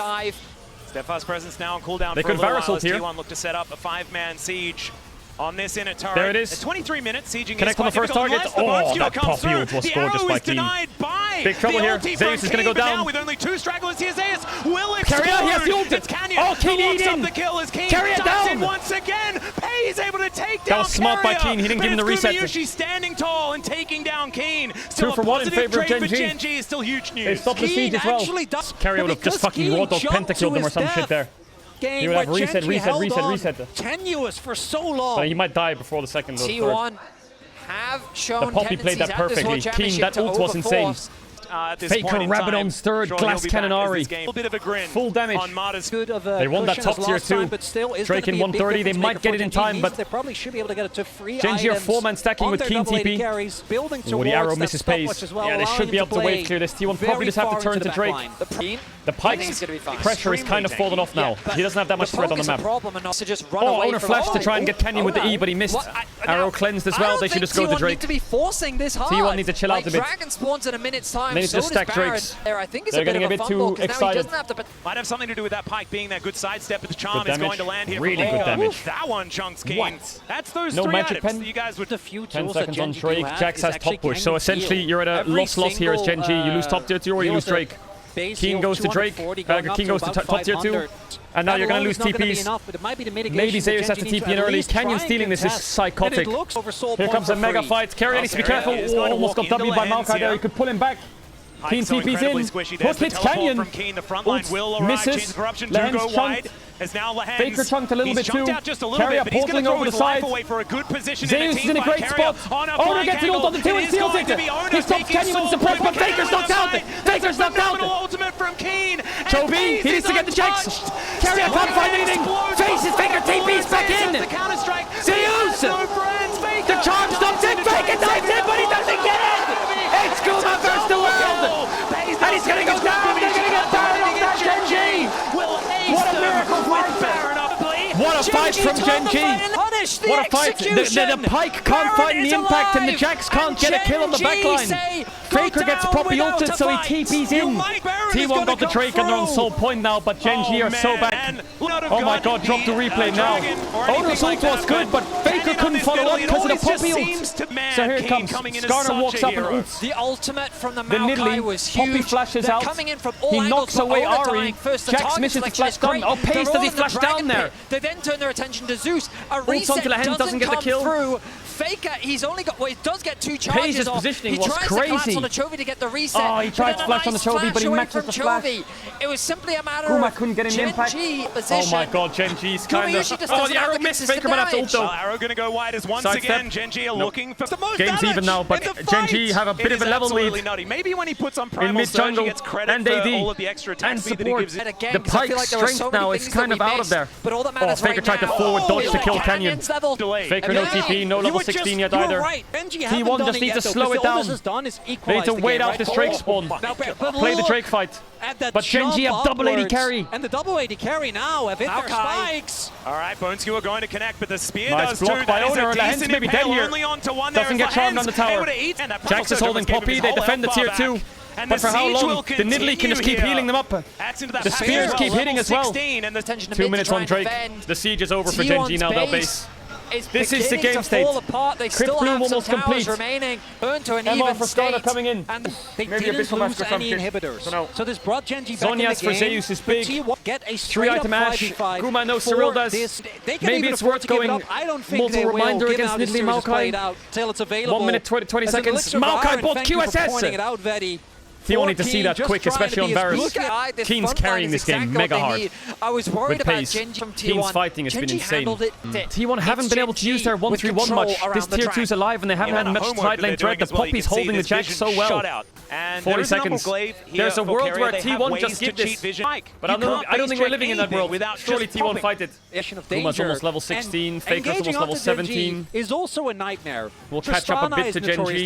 Steadfast presence now on cooldown They for a could little Varus while ult as here. T1 look to set up a 5-man siege on this inner turret. There it is. At 23 minutes, sieging Connect is on the quite first difficult target. unless the Oh, Bone Skewer that comes poppy through. ult was The gorgeous arrow by is Keen. denied by Big trouble the here. ulti Zeus from is gonna Keen, go but now down. with only 2 stragglers here, Zeus will explode. Keria, he has the ult. It's Canyon. Oh, Keen who locks in. up the kill as Keen Keria dives down. in once again. Pei is able to take That down was smart by Keria, Keen. He didn't but give him the it's reset. Gumayushi standing tall and taking down Keen. Still 2 for a 1 in positive favor of trade for Genji. Genji is still huge They news. stopped the siege as well. Keria would have just fucking raw dog pentakilled them or some shit there. He would have reset. Tenuous for so long. But he might die before the second or third. T1 have shown The Poppy played that perfectly. Keen, that ult was insane. Faker, Rabadon's third, Glass Cannon Ari. Full damage. They won that top tier too. Drake in 130, they might get it in time, but they probably should be able to get it to free Genji are items 4-man stacking on with their Keen double AD TP. carries, building Oh, the arrow towards that misses stopwatch pace. as well, Yeah, they allowing should be him able to wave clear this. T1 probably very just have to far turn into to the Drake. backline. The Pike's pressure is kind of fallen off now. He doesn't have that much threat on the map. Oh, Owner flashed to try and get Canyon with the E, but he missed. Arrow cleansed as well. They should just go to Drake. Need to be forcing this hard. T1 needs to chill out a bit. Dragon spawns in a minute's time. They need to just stack Drakes. I think it's They're a bit getting of a a bit fumble, too 'cause now he excited. doesn't have to. Might have something to do with that Pike being that good sidestep, but the charm Good is going damage. to land here. Really for good Faker. damage. That one chunks Keen. What? That's those No 3 magic items pen? that you guys would... The few 10 tools seconds that on Genji do Drake. have Jax is has actually top push. can So essentially, heal you're at a every loss here as single, Genji. You lose top tier 2 or you lose Drake. Keen goes to Drake. Keen goes to top tier 2. And now you're going to lose TPs. Maybe Zeus has to TP in early. Canyon stealing this is psychotic. Here comes a mega fight. Keria needs to be careful. Oh, almost got W by Marc there. He could pull him back. Keen TP's in. Hook hits Canyon. Oops, misses. Lehen's chunked. Faker chunked a little bit too. Keria portaling over the side. Zeus is in a great spot. Owner gets an ult on the 2 and steals it. He stops Canyon with support, but Faker's knocked out. Faker's knocked out. Chovy, he needs to get the checks. Keria can't find anything. Faces Faker, TP's back in. Zeus! The charge stops it. Faker dives in, but he doesn't get it. It's Guma versus the world. And he's going to go down. They're going to get Baron off that Genji. What a miracle fight. What a fight from Genji. What a fight. The Pike can't find the impact and the Jax can't get a kill on the backline. Faker gets properly ulted, so he TP's in. T1 got the Drake and they're on soul point now, but Genji are so back. Oh my god, drop the replay now. Owner's ult was good, but Faker couldn't follow up because of the poppy ult. So here it comes. Skarner walks up and ults. The ultimate from the The Maokai was Nidalee, huge. Poppy flashes They're out. coming in from all He angles, knocks away but Ari. First, the Jax target misses the selection flash is great. down. Oh, Pace, They're does he all in the flash down dragon there? pit. They then turn their attention to Zeus. A onto reset Lehen, doesn't get the come kill. through. Faker, he's only got, well, he does get 2 charges Pace's off. positioning He was tries to collapse crazy. on the Chovy to get the reset. Oh, he tried to flash on the Chovy, but he away maxes from the flash. Chovy. It was simply a matter Guma of couldn't get an impact. Genji Oh position. my god, Genji's kind of... Gumayushi just Oh, doesn't the have arrow the missed. consistent Faker might have to ult though. Arrow going to go wide as once Sidestep. again. Genji are looking for the most Game's damage even now, but in the Genji fight. have a bit It of a is level absolutely lead. nutty. Maybe when he puts on In Primal mid Surge, he jungle gets credit and for AD all of the extra attack and speed that he support. gives it. Again, The 'cause I feel Pike's like there were so strength many now things is that kind we of out of missed, there. But all that Oh, matters Faker right tried to now. forward dodge to kill Canyon. Canyon's level. Faker no TP, no level 16 yet either. T1 just needs to slow it down. They need to wait out this Drake spawn. Play the Drake fight. But Genji have double AD carry. And the double AD carry now have hit their spikes. All right, Bone Skewer going to connect, but the spear Nice does block too. by That is Owner. a Lehen's decent maybe dead impale here. only onto one Doesn't there get charmed on the tower. Jax is holding Poppy. They defend the tier 2. But for how long? The Nidalee can just keep healing them up. The spears keep hitting as well. 2 minutes on Drake. The siege is over for Genji now. They'll base. This is the game state. They Crypt still Bloom have some almost towers complete. remaining. Burn to an MR even for state. Skarner coming in. And they Maybe a didn't bit for lose Master any Samkir. inhibitors. So this brought Genji back in the Zhonya's for game. Zeus is big. T1 get a 3 straight up item Ash. 5v5 Guma no for Cyril does. this. They can Maybe even it's afford worth to give it going up. I don't think multiple they will, reminder given against how this Nidalee series is played Maokai. out till it's available. 1 minute 20 As an seconds. elixir of Maokai iron, bot thank you for QSS. pointing it out, Vedi. T1 need to see that quick, especially on Varus. Keen's carrying this game mega hard. I was worried With about pace. Genji from T1. Keen's fighting has been Genji insane. handled it. T1 haven't been able to use their 1-3-1 control much. around This the tier track. 2's alive and they haven't had much side lane threat. The Poppy's holding the Jack so well. 40 seconds. There's a world where T1 just give this. But I don't think we're living in that world. Surely T1 fight it. Guma's almost level 16. Faker's almost level 17. Is also a nightmare. We'll catch up a bit to Genji.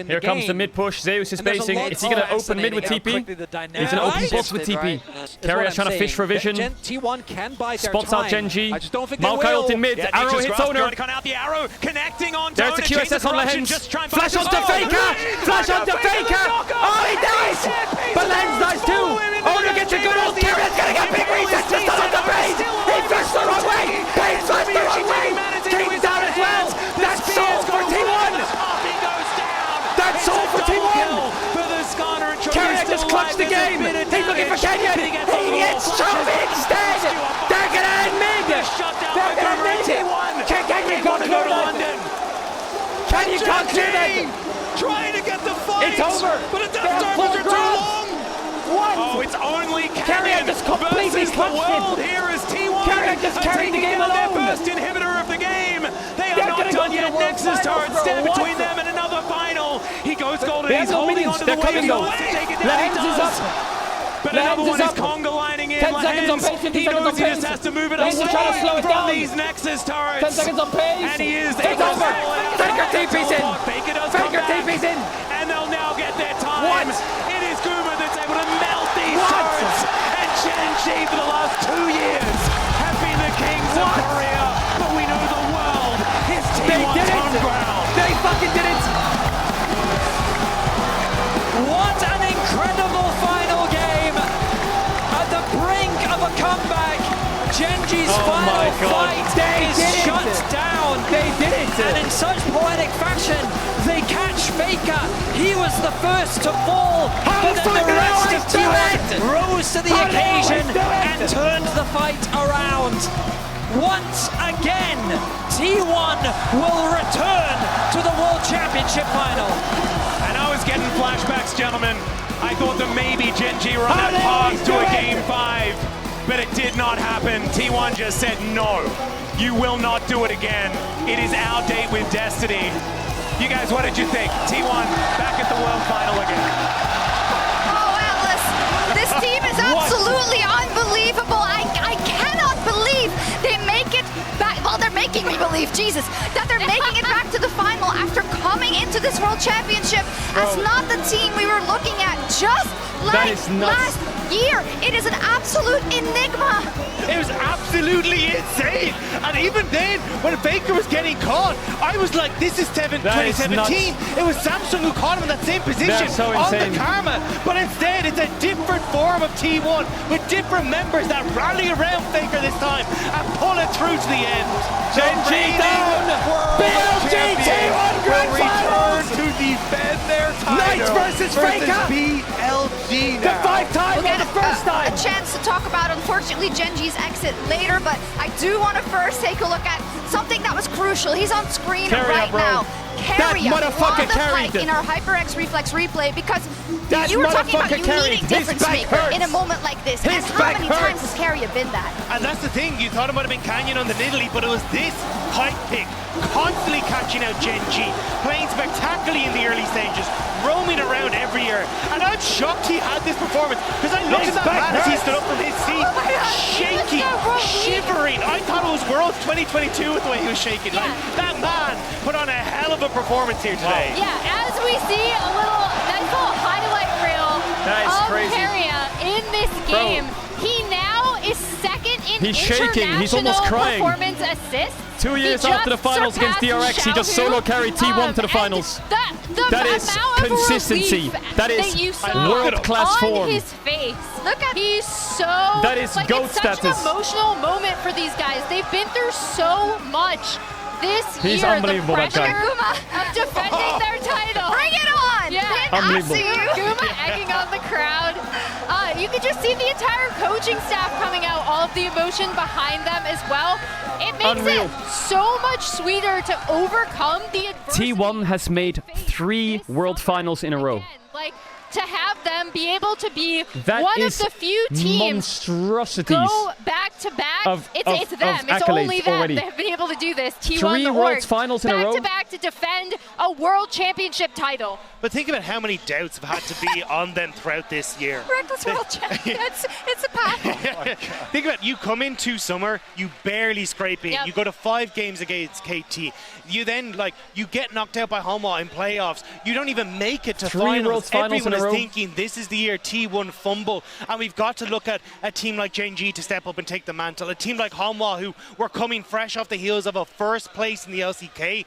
Here comes the mid push. Zeus is basing. Is he going to open mid with TP? He's going to open box with TP. Keria trying to fish for vision. T1 can buy their Spots time. out Genji. I just don't think they Maokai ult will. in mid. Arrow hits owner. The arrow connecting on There's the QSS on Lens. Flash onto Faker. Flash onto Faker. Oh, he dies. But Lens dies too. Owner gets a good ult. Keria's going to get big resets. Just on the base. He flashed the wrong way. Base flashed the wrong way. King's down as well. That's soul for T1. That's all for T1! Keria just clutched the game! He's looking for Kenyon! He gets shot instead! They're gonna end mid! They're gonna end mid! Kenyon can't go to London! Kenyon can't clear that! Trying to get the fight! It's over! But the death servers are too long! What? Oh, it's only Keria just completely versus the clutched world. it! Here is T1! Keria just carried the game alone! Their first inhibitor of the game! They are not done yet! Nexus turret stand between them and another final! He goes golden, he's holding onto the wave, he wants to take it down, he does! But another one is conga lining in, 10 seconds on pace, 15 he seconds knows on he pace. just has to move it Lens is trying to slow it away down. from these Nexus turrets! 10 seconds on pace! And he is It's over! Faker TP's in! Faker does come Faker back, TP's in! and they'll now get their time! What? It is Guma that's able to melt these turrets! And Genji for the last 2 years have been the kings of Korea, but we know the world is T1's home ground! They fucking did it! What an incredible final game! At the brink of a comeback, Genji's final fight is shut down. They did it! And in such poetic fashion, they catch Faker. He was the first to fall, but then the rest of T1 rose to the occasion and turned the fight around. Once again, T1 will return to the World Championship final. And I was getting flashbacks, gentlemen. I thought that maybe Genji were on that path to a Game 5, but it did not happen. T1 just said, no, you will not do it again. It is our date with Destiny. You guys, what did you think? T1 back at the World Final again. Oh, Atlas, this team is absolutely unbelievable. I cannot believe they make it back. Well, they're making me believe, Jesus, that they're making it back to the final after coming into this World Championship as not the team we were looking at just like last year. It is an absolute enigma. It was absolutely insane. And even then, when Faker was getting caught, I was like, this is 2017. It was Samsung who caught him in that same position on the Karma. But instead, it's a different form of T1 with different members that rally around Faker this time and pull it through to the end. Genji down! BLG T1 Grand Finals! To defend their title. Knights versus Faker! BLG now. The 5 times We'll or get the first time! a chance to talk about, unfortunately, Genji's exit later, but I do want to first take a look at something that was crucial. He's on screen right now. Keria won the fight in our HyperX Reflex replay because you were talking about you needing difference maker in a moment like this. And how many times has Keria been that? And that's the thing, you thought it might have been Canyon on the Nidalee, but it was this hype pick, constantly catching out Genji, playing spectacularly in the early stages, roaming around every year. And I'm shocked he had this performance, because I looked at that man as he stood up from his seat, shaking, shivering. I thought it was Worlds 2022 with the way he was shaking. Like, that man put on a hell of a performance here today. Yeah, as we see a nice little highlight reel of Keria in this game, he now is second in shaking. He's almost crying. Performance assists. 2 years after the finals against DRX, he just solo carried T1 to the finals. That is consistency. That is world-class form. On his face. Look at he's so. That is GOAT it's such status. an emotional moment for these guys. They've been through so much this year. He's unbelievable, the that guy. pressure of defending their title. Bring it on! Yeah, unbelievable. Guma egging on the crowd. You could just see the entire coaching staff coming out, all of the emotion behind them as well. It makes it so much sweeter to overcome the adversity. T1 has made 3 World Finals in a row. Like, to have them be able to be That one of is the few teams monstrosities go back to back. It's them. It's only them already. that have been able to do this. T1 3 the Worlds org, finals in a row. back to back to defend a world championship title. But think about how many doubts have had to be on them throughout this year. Reckless world champion. It's a path. Think about it, you come into summer, you barely scrape in. Yep. You go to 5 games against KT. You then you get knocked out by Hanwha in playoffs. You don't even make it to 3 finals. Worlds finals Everyone in a is row. thinking this is the year T1 fumble, and we've got to look at a team like Geng to step up and take the mantle. A team like Hanwha, who were coming fresh off the heels of a first place in the LCK.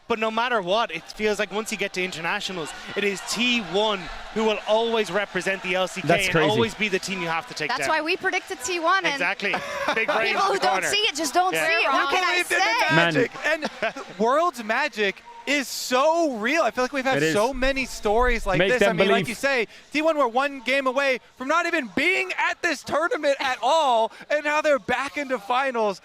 But no matter what, it feels like once you get to internationals, it is T1 who will always represent the LCK That's and crazy. always be the team you have to take That's down. why we predicted T1. And Exactly. Big brain people in who the don't corner. see it just don't Yeah. see it. What can I believed in the say? magic. And the world's magic is so real. I feel like we've had It is. so many stories like Make this. I them mean, like believe. you say, T1 were 1 game away from not even being at this tournament at all, and now they're back into finals.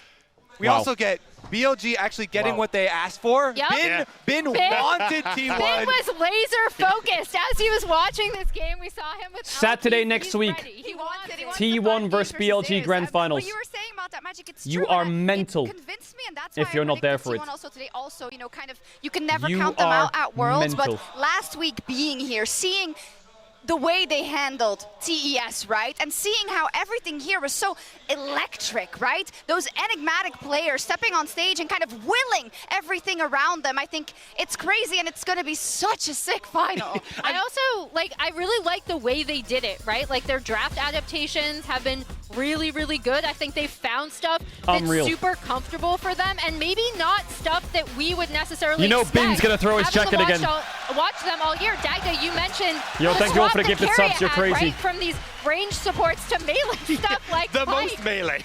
We Wow. also get BLG actually getting what they asked for. Yep. Bin wanted T1. Ben was laser focused as he was watching this game. We saw him with Saturday LTs. next He's week. ready. He wants wants it. it. T1 versus BLG Grand Finals. What you were saying about that magic, it's You true. are and mental it convinced me, and that's if why you're I not there for predicted it. T1 also today. Also, kind of, you can never You count them are out at Worlds, mental. but last week being here, seeing the way they handled TES, right? And seeing how everything here was so electric, right? Those enigmatic players stepping on stage and kind of willing everything around them. I think it's crazy, and it's going to be such a sick final. I also I really like the way they did it, right? Like their draft adaptations have been really, really good. I think they found stuff that's Unreal. super comfortable for them, and maybe not stuff that we would necessarily You know expect. Bing's gonna throw his Having jacket again. Watch them all year. Dagda, you mentioned Yo, the thank you all swap for the that gifted Carrier subs. You're had, crazy. Right? From these range supports to melee stuff like The Spike. most melee.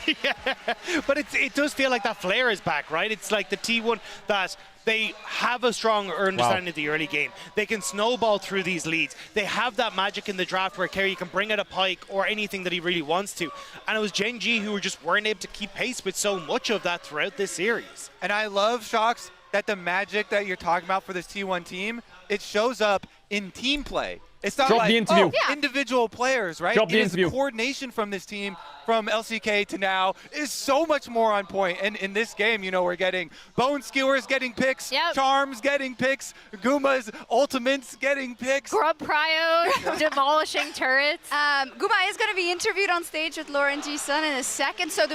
But it does feel like that flair is back, right? It's like the T1 that they have a strong understanding of the early game. They can snowball through these leads. They have that magic in the draft where Kerry can bring out a Pike or anything that he really wants to. And it was Geng who just weren't able to keep pace with so much of that throughout this series. And I love, Shocks, that the magic that you're talking about for this T1 team, it shows up in team play. It's not Drop like the interview. individual players, right? Drop the It is interview. coordination from this team, from LCK to now, is so much more on point. And in this game, we're getting Bone Skewers getting picks, Yep. Charms getting picks, Guma's ultimates getting picks. Grub Prio demolishing turrets. Guma is going to be interviewed on stage with Lauren G. Sun in a second. So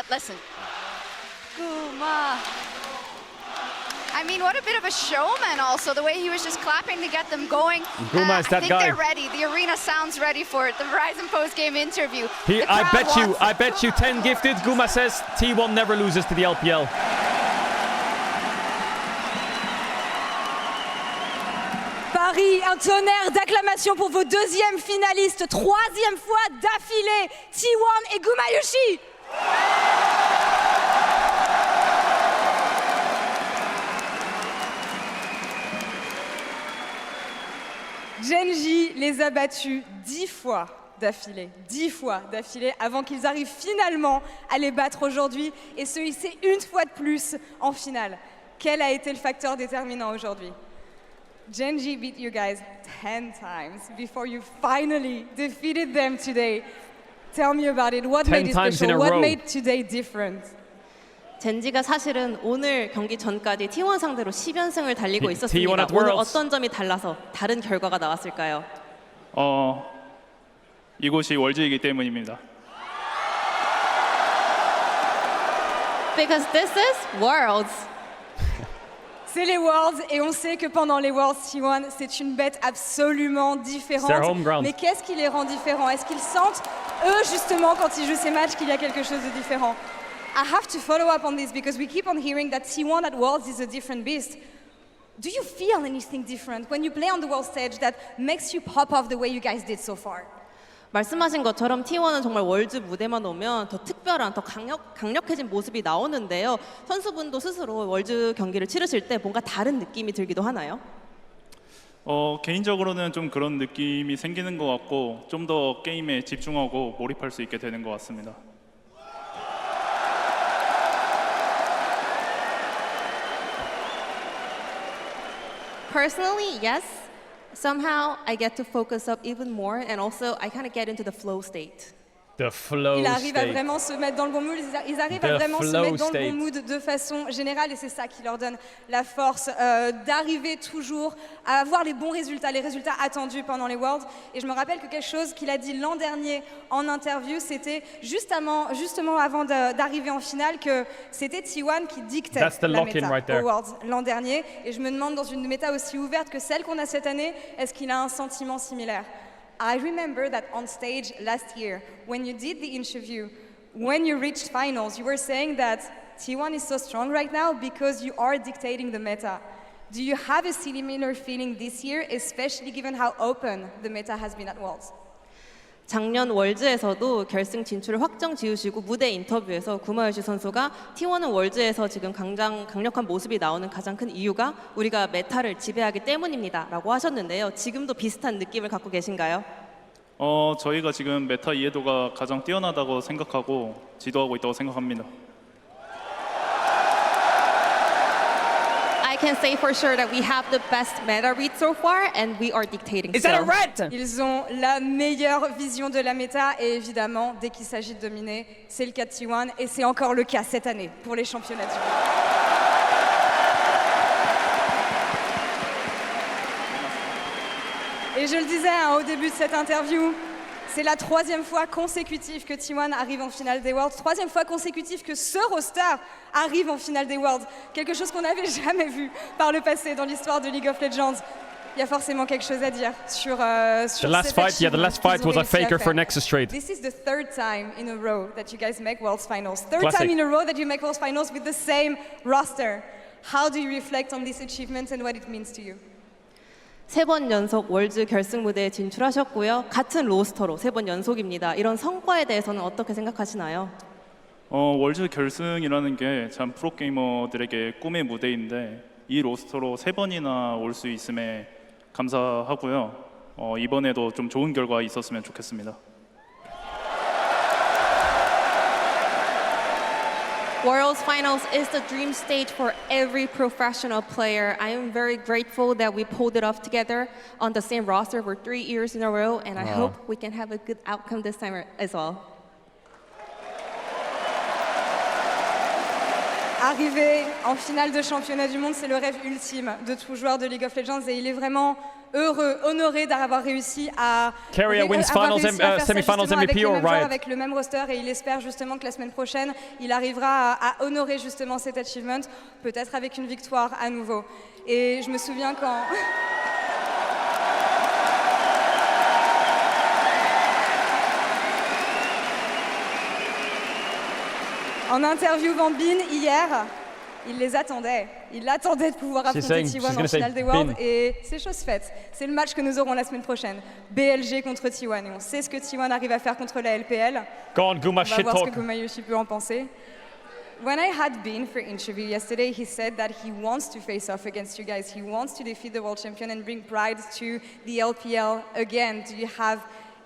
listen. Guma. I mean, what a bit of a showman also, the way he was just clapping to get them going. Guma is that I think guy. they're ready. The arena sounds ready for it. The Verizon post-game interview. I bet you 10 gifted. Guma says T1 never loses to the LPL. Paris, un tonnerre d'acclamations pour vos deuxièmes finalistes, 3e fois d'affilée, T1 et Gumayushi. Genji les a battus 10 fois d'affilée, 10 fois d'affilée, avant qu'ils arrivent finalement à les battre aujourd'hui et se hisser une fois de plus en finale. Quel a été le facteur déterminant aujourd'hui? Genji beat you guys 10 times before you finally defeated them today. Tell me about it. What 10 made it times in a special? What row. made today different? 젠지가 사실은 오늘 경기 전까지 T1 상대로 10연승을 달리고 T1 있었습니다. at 오늘 Worlds. 어떤 점이 달라서 다른 결과가 나왔을까요? 이곳이 월즈이기 때문입니다. Because this is Worlds. C'est les Worlds et on sait que pendant les Worlds, T1, c'est une bête absolument différente. C'est their home ground. Mais qu'est-ce qui les rend différents? Est-ce qu'ils sentent, eux, justement, quand ils jouent ces matchs, qu'il y a quelque chose de différent? I have to follow up on this because we keep on hearing that T1 at Worlds is a different beast. Do you feel anything different when you play on the world stage that makes you pop off the way you guys did so far? 말씀하신 것처럼 T1은 정말 월즈 무대만 오면 더 특별한, 더 강력해진 모습이 나오는데요. 선수분도 스스로 월즈 경기를 치르실 때 뭔가 다른 느낌이 들기도 하나요? 개인적으로는 좀 그런 느낌이 생기는 것 같고 좀 더 게임에 집중하고 몰입할 수 있게 되는 것 같습니다. Personally, yes. Somehow I get to focus up even more, and also I kind of get into the flow state. The flow Il arrive à state. vraiment se mettre dans le bon mood, ils arrivent à vraiment se mettre dans le bon mood de façon générale et c'est ça qui leur donne la force d'arriver toujours à avoir les bons résultats, les résultats attendus pendant les Worlds. Et je me rappelle que quelque chose qu'il a dit l'an dernier en interview, c'était justement avant d'arriver en finale que c'était T1 qui dictait la méta aux Worlds l'an dernier. Et je me demande dans une méta aussi ouverte que celle qu'on a cette année, est-ce qu'il a un sentiment similaire? I remember that on stage last year, when you did the interview, when you reached finals, you were saying that T1 is so strong right now because you are dictating the meta. Do you have a similar feeling this year, especially given how open the meta has been at Worlds? 작년 월즈에서도 결승 진출을 확정 지으시고 무대 인터뷰에서 구마요시 선수가 T1은 월즈에서 지금 강력한 모습이 나오는 가장 큰 이유가 우리가 메타를 지배하기 때문입니다 라고 하셨는데요. 지금도 비슷한 느낌을 갖고 계신가요? 저희가 지금 메타 이해도가 가장 뛰어나다고 생각하고 지도하고 있다고 생각합니다. I can say for sure that we have the best meta read so far and we are dictating. Is that a red? Ils ont la meilleure vision de la méta et évidemment, dès qu'il s'agit de dominer, c'est le cas de T1 et c'est encore le cas cette année pour les championnats du monde. Et je le disais au début de cette interview, c'est la 3e fois consécutive que T1 arrive en finale des Worlds, 3e fois consécutive que ce roster arrive en finale des Worlds. Quelque chose qu'on n'avait jamais vu par le passé dans l'histoire de League of Legends. Il y a forcément quelque chose à dire sur the last fight. Yeah, the last fight was a faker for Nexus trade. This is the 3rd time in a row that you guys make Worlds Finals. 3rd Classic. time in a row that you make Worlds Finals with the same roster. How do you reflect on this achievement and what it means to you? 3번 연속 월즈 결승 무대에 진출하셨고요. 같은 로스터로 3번 연속입니다. 이런 성과에 대해서는 어떻게 생각하시나요? 월즈 결승이라는 게 참 프로게이머들에게 꿈의 무대인데 이 로스터로 3번이나 올 수 있음에 감사하고요. 이번에도 좀 좋은 결과 있었으면 좋겠습니다. Worlds Finals is the dream stage for every professional player. I am very grateful that we pulled it off together on the same roster for 3 years in a row, and I hope we can have a good outcome this time as well. Arriver en finale de championnat du monde, c'est le rêve ultime de tout joueur de League of Legends et il est vraiment heureux, honoré d'avoir réussi à Caedrel wins finals, semifinals MVP or Riot? Avec le même roster et il espère justement que la semaine prochaine, il arrivera à honorer justement cet achievement, peut-être avec une victoire à nouveau. Et je me souviens quand... En interviewant Bin hier, il les attendait. Il attendait de pouvoir affronter T1 en finale des Worlds et c'est chose faite. C'est le match que nous aurons la semaine prochaine. BLG contre T1 et on sait ce que T1 arrive à faire contre la LPL. Go on, Guma, on va shit voir talk. ce que Gumayoshi peut en penser. When I had Bin for interview yesterday, he said that he wants to face off against you guys. He wants to defeat the world champion and bring pride to the LPL again. Do you have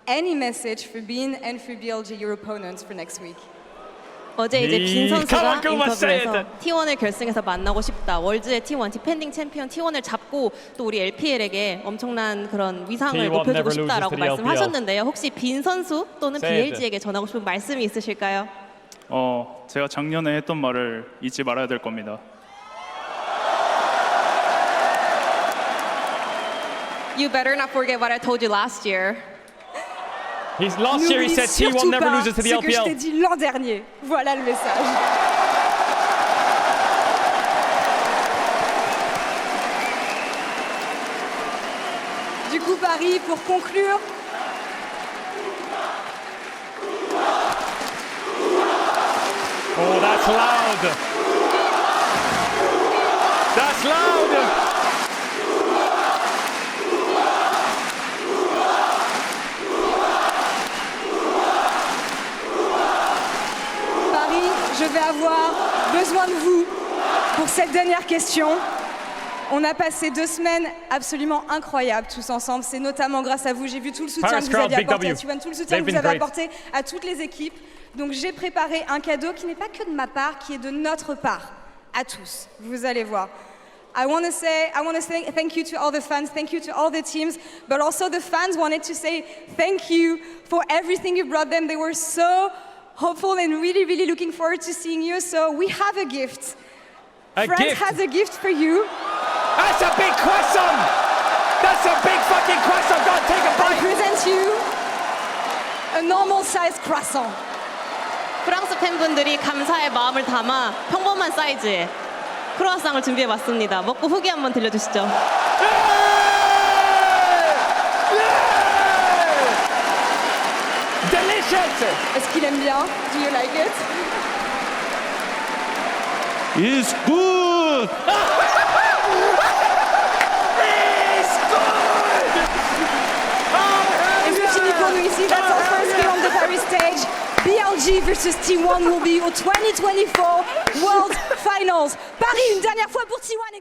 any message for Bin and for BLG, your opponents, for next week? 어제 이제 빈 선수가 Come on, say it. 인터뷰에서 T1을 결승에서 만나고 싶다. 월즈의 T1 디펜딩 챔피언 T1을 잡고 또 우리 LPL에게 엄청난 그런 위상을 T1 높여주고 never 싶다라고 loses to the 말씀하셨는데요. 혹시 빈 선수 또는 Say it. BLG에게 전하고 싶은 말씀이 있으실까요? 제가 작년에 했던 말을 잊지 말아야 될 겁니다. You better not forget what I told you last year. Last year he said T1 never loses to the ce que je t'ai LPL. dit l'an dernier. Voilà le message. Du coup, Paris, pour conclure, Oh, that's loud. That's loud. Paris, je vais avoir besoin de vous pour cette dernière question. On a passé 2 semaines absolument incroyables tous ensemble. C'est notamment grâce à vous. J'ai vu tout le soutien Paris que vous crowd, aviez big apporté à W. T1, tout le soutien que They've vous been avez great. apporté à toutes les équipes. Donc j'ai préparé un cadeau qui n'est pas que de ma part, qui est de notre part, à tous. Vous allez voir. I want to say thank you to all the fans, thank you to all the teams, but also the fans wanted to say thank you for everything you brought them. They were so hopeful and really, really looking forward to seeing you. So we have a gift. France has a gift for you. That's a big croissant! That's a big fucking croissant! Go on, take a bite! I present you a normal-sized croissant. 프랑스 팬분들이 감사의 마음을 담아 평범한 사이즈의 크루아상을 준비해봤습니다. 먹고 후기 한번 들려주시죠. Delicious! Est-ce qu'il aime bien? Do you like it? It's good! Et c'est fini pour nous ici. That's our first game on the Paris stage. BLG versus T1 will be au 2024 World Finals. Paris, une dernière fois pour T1 et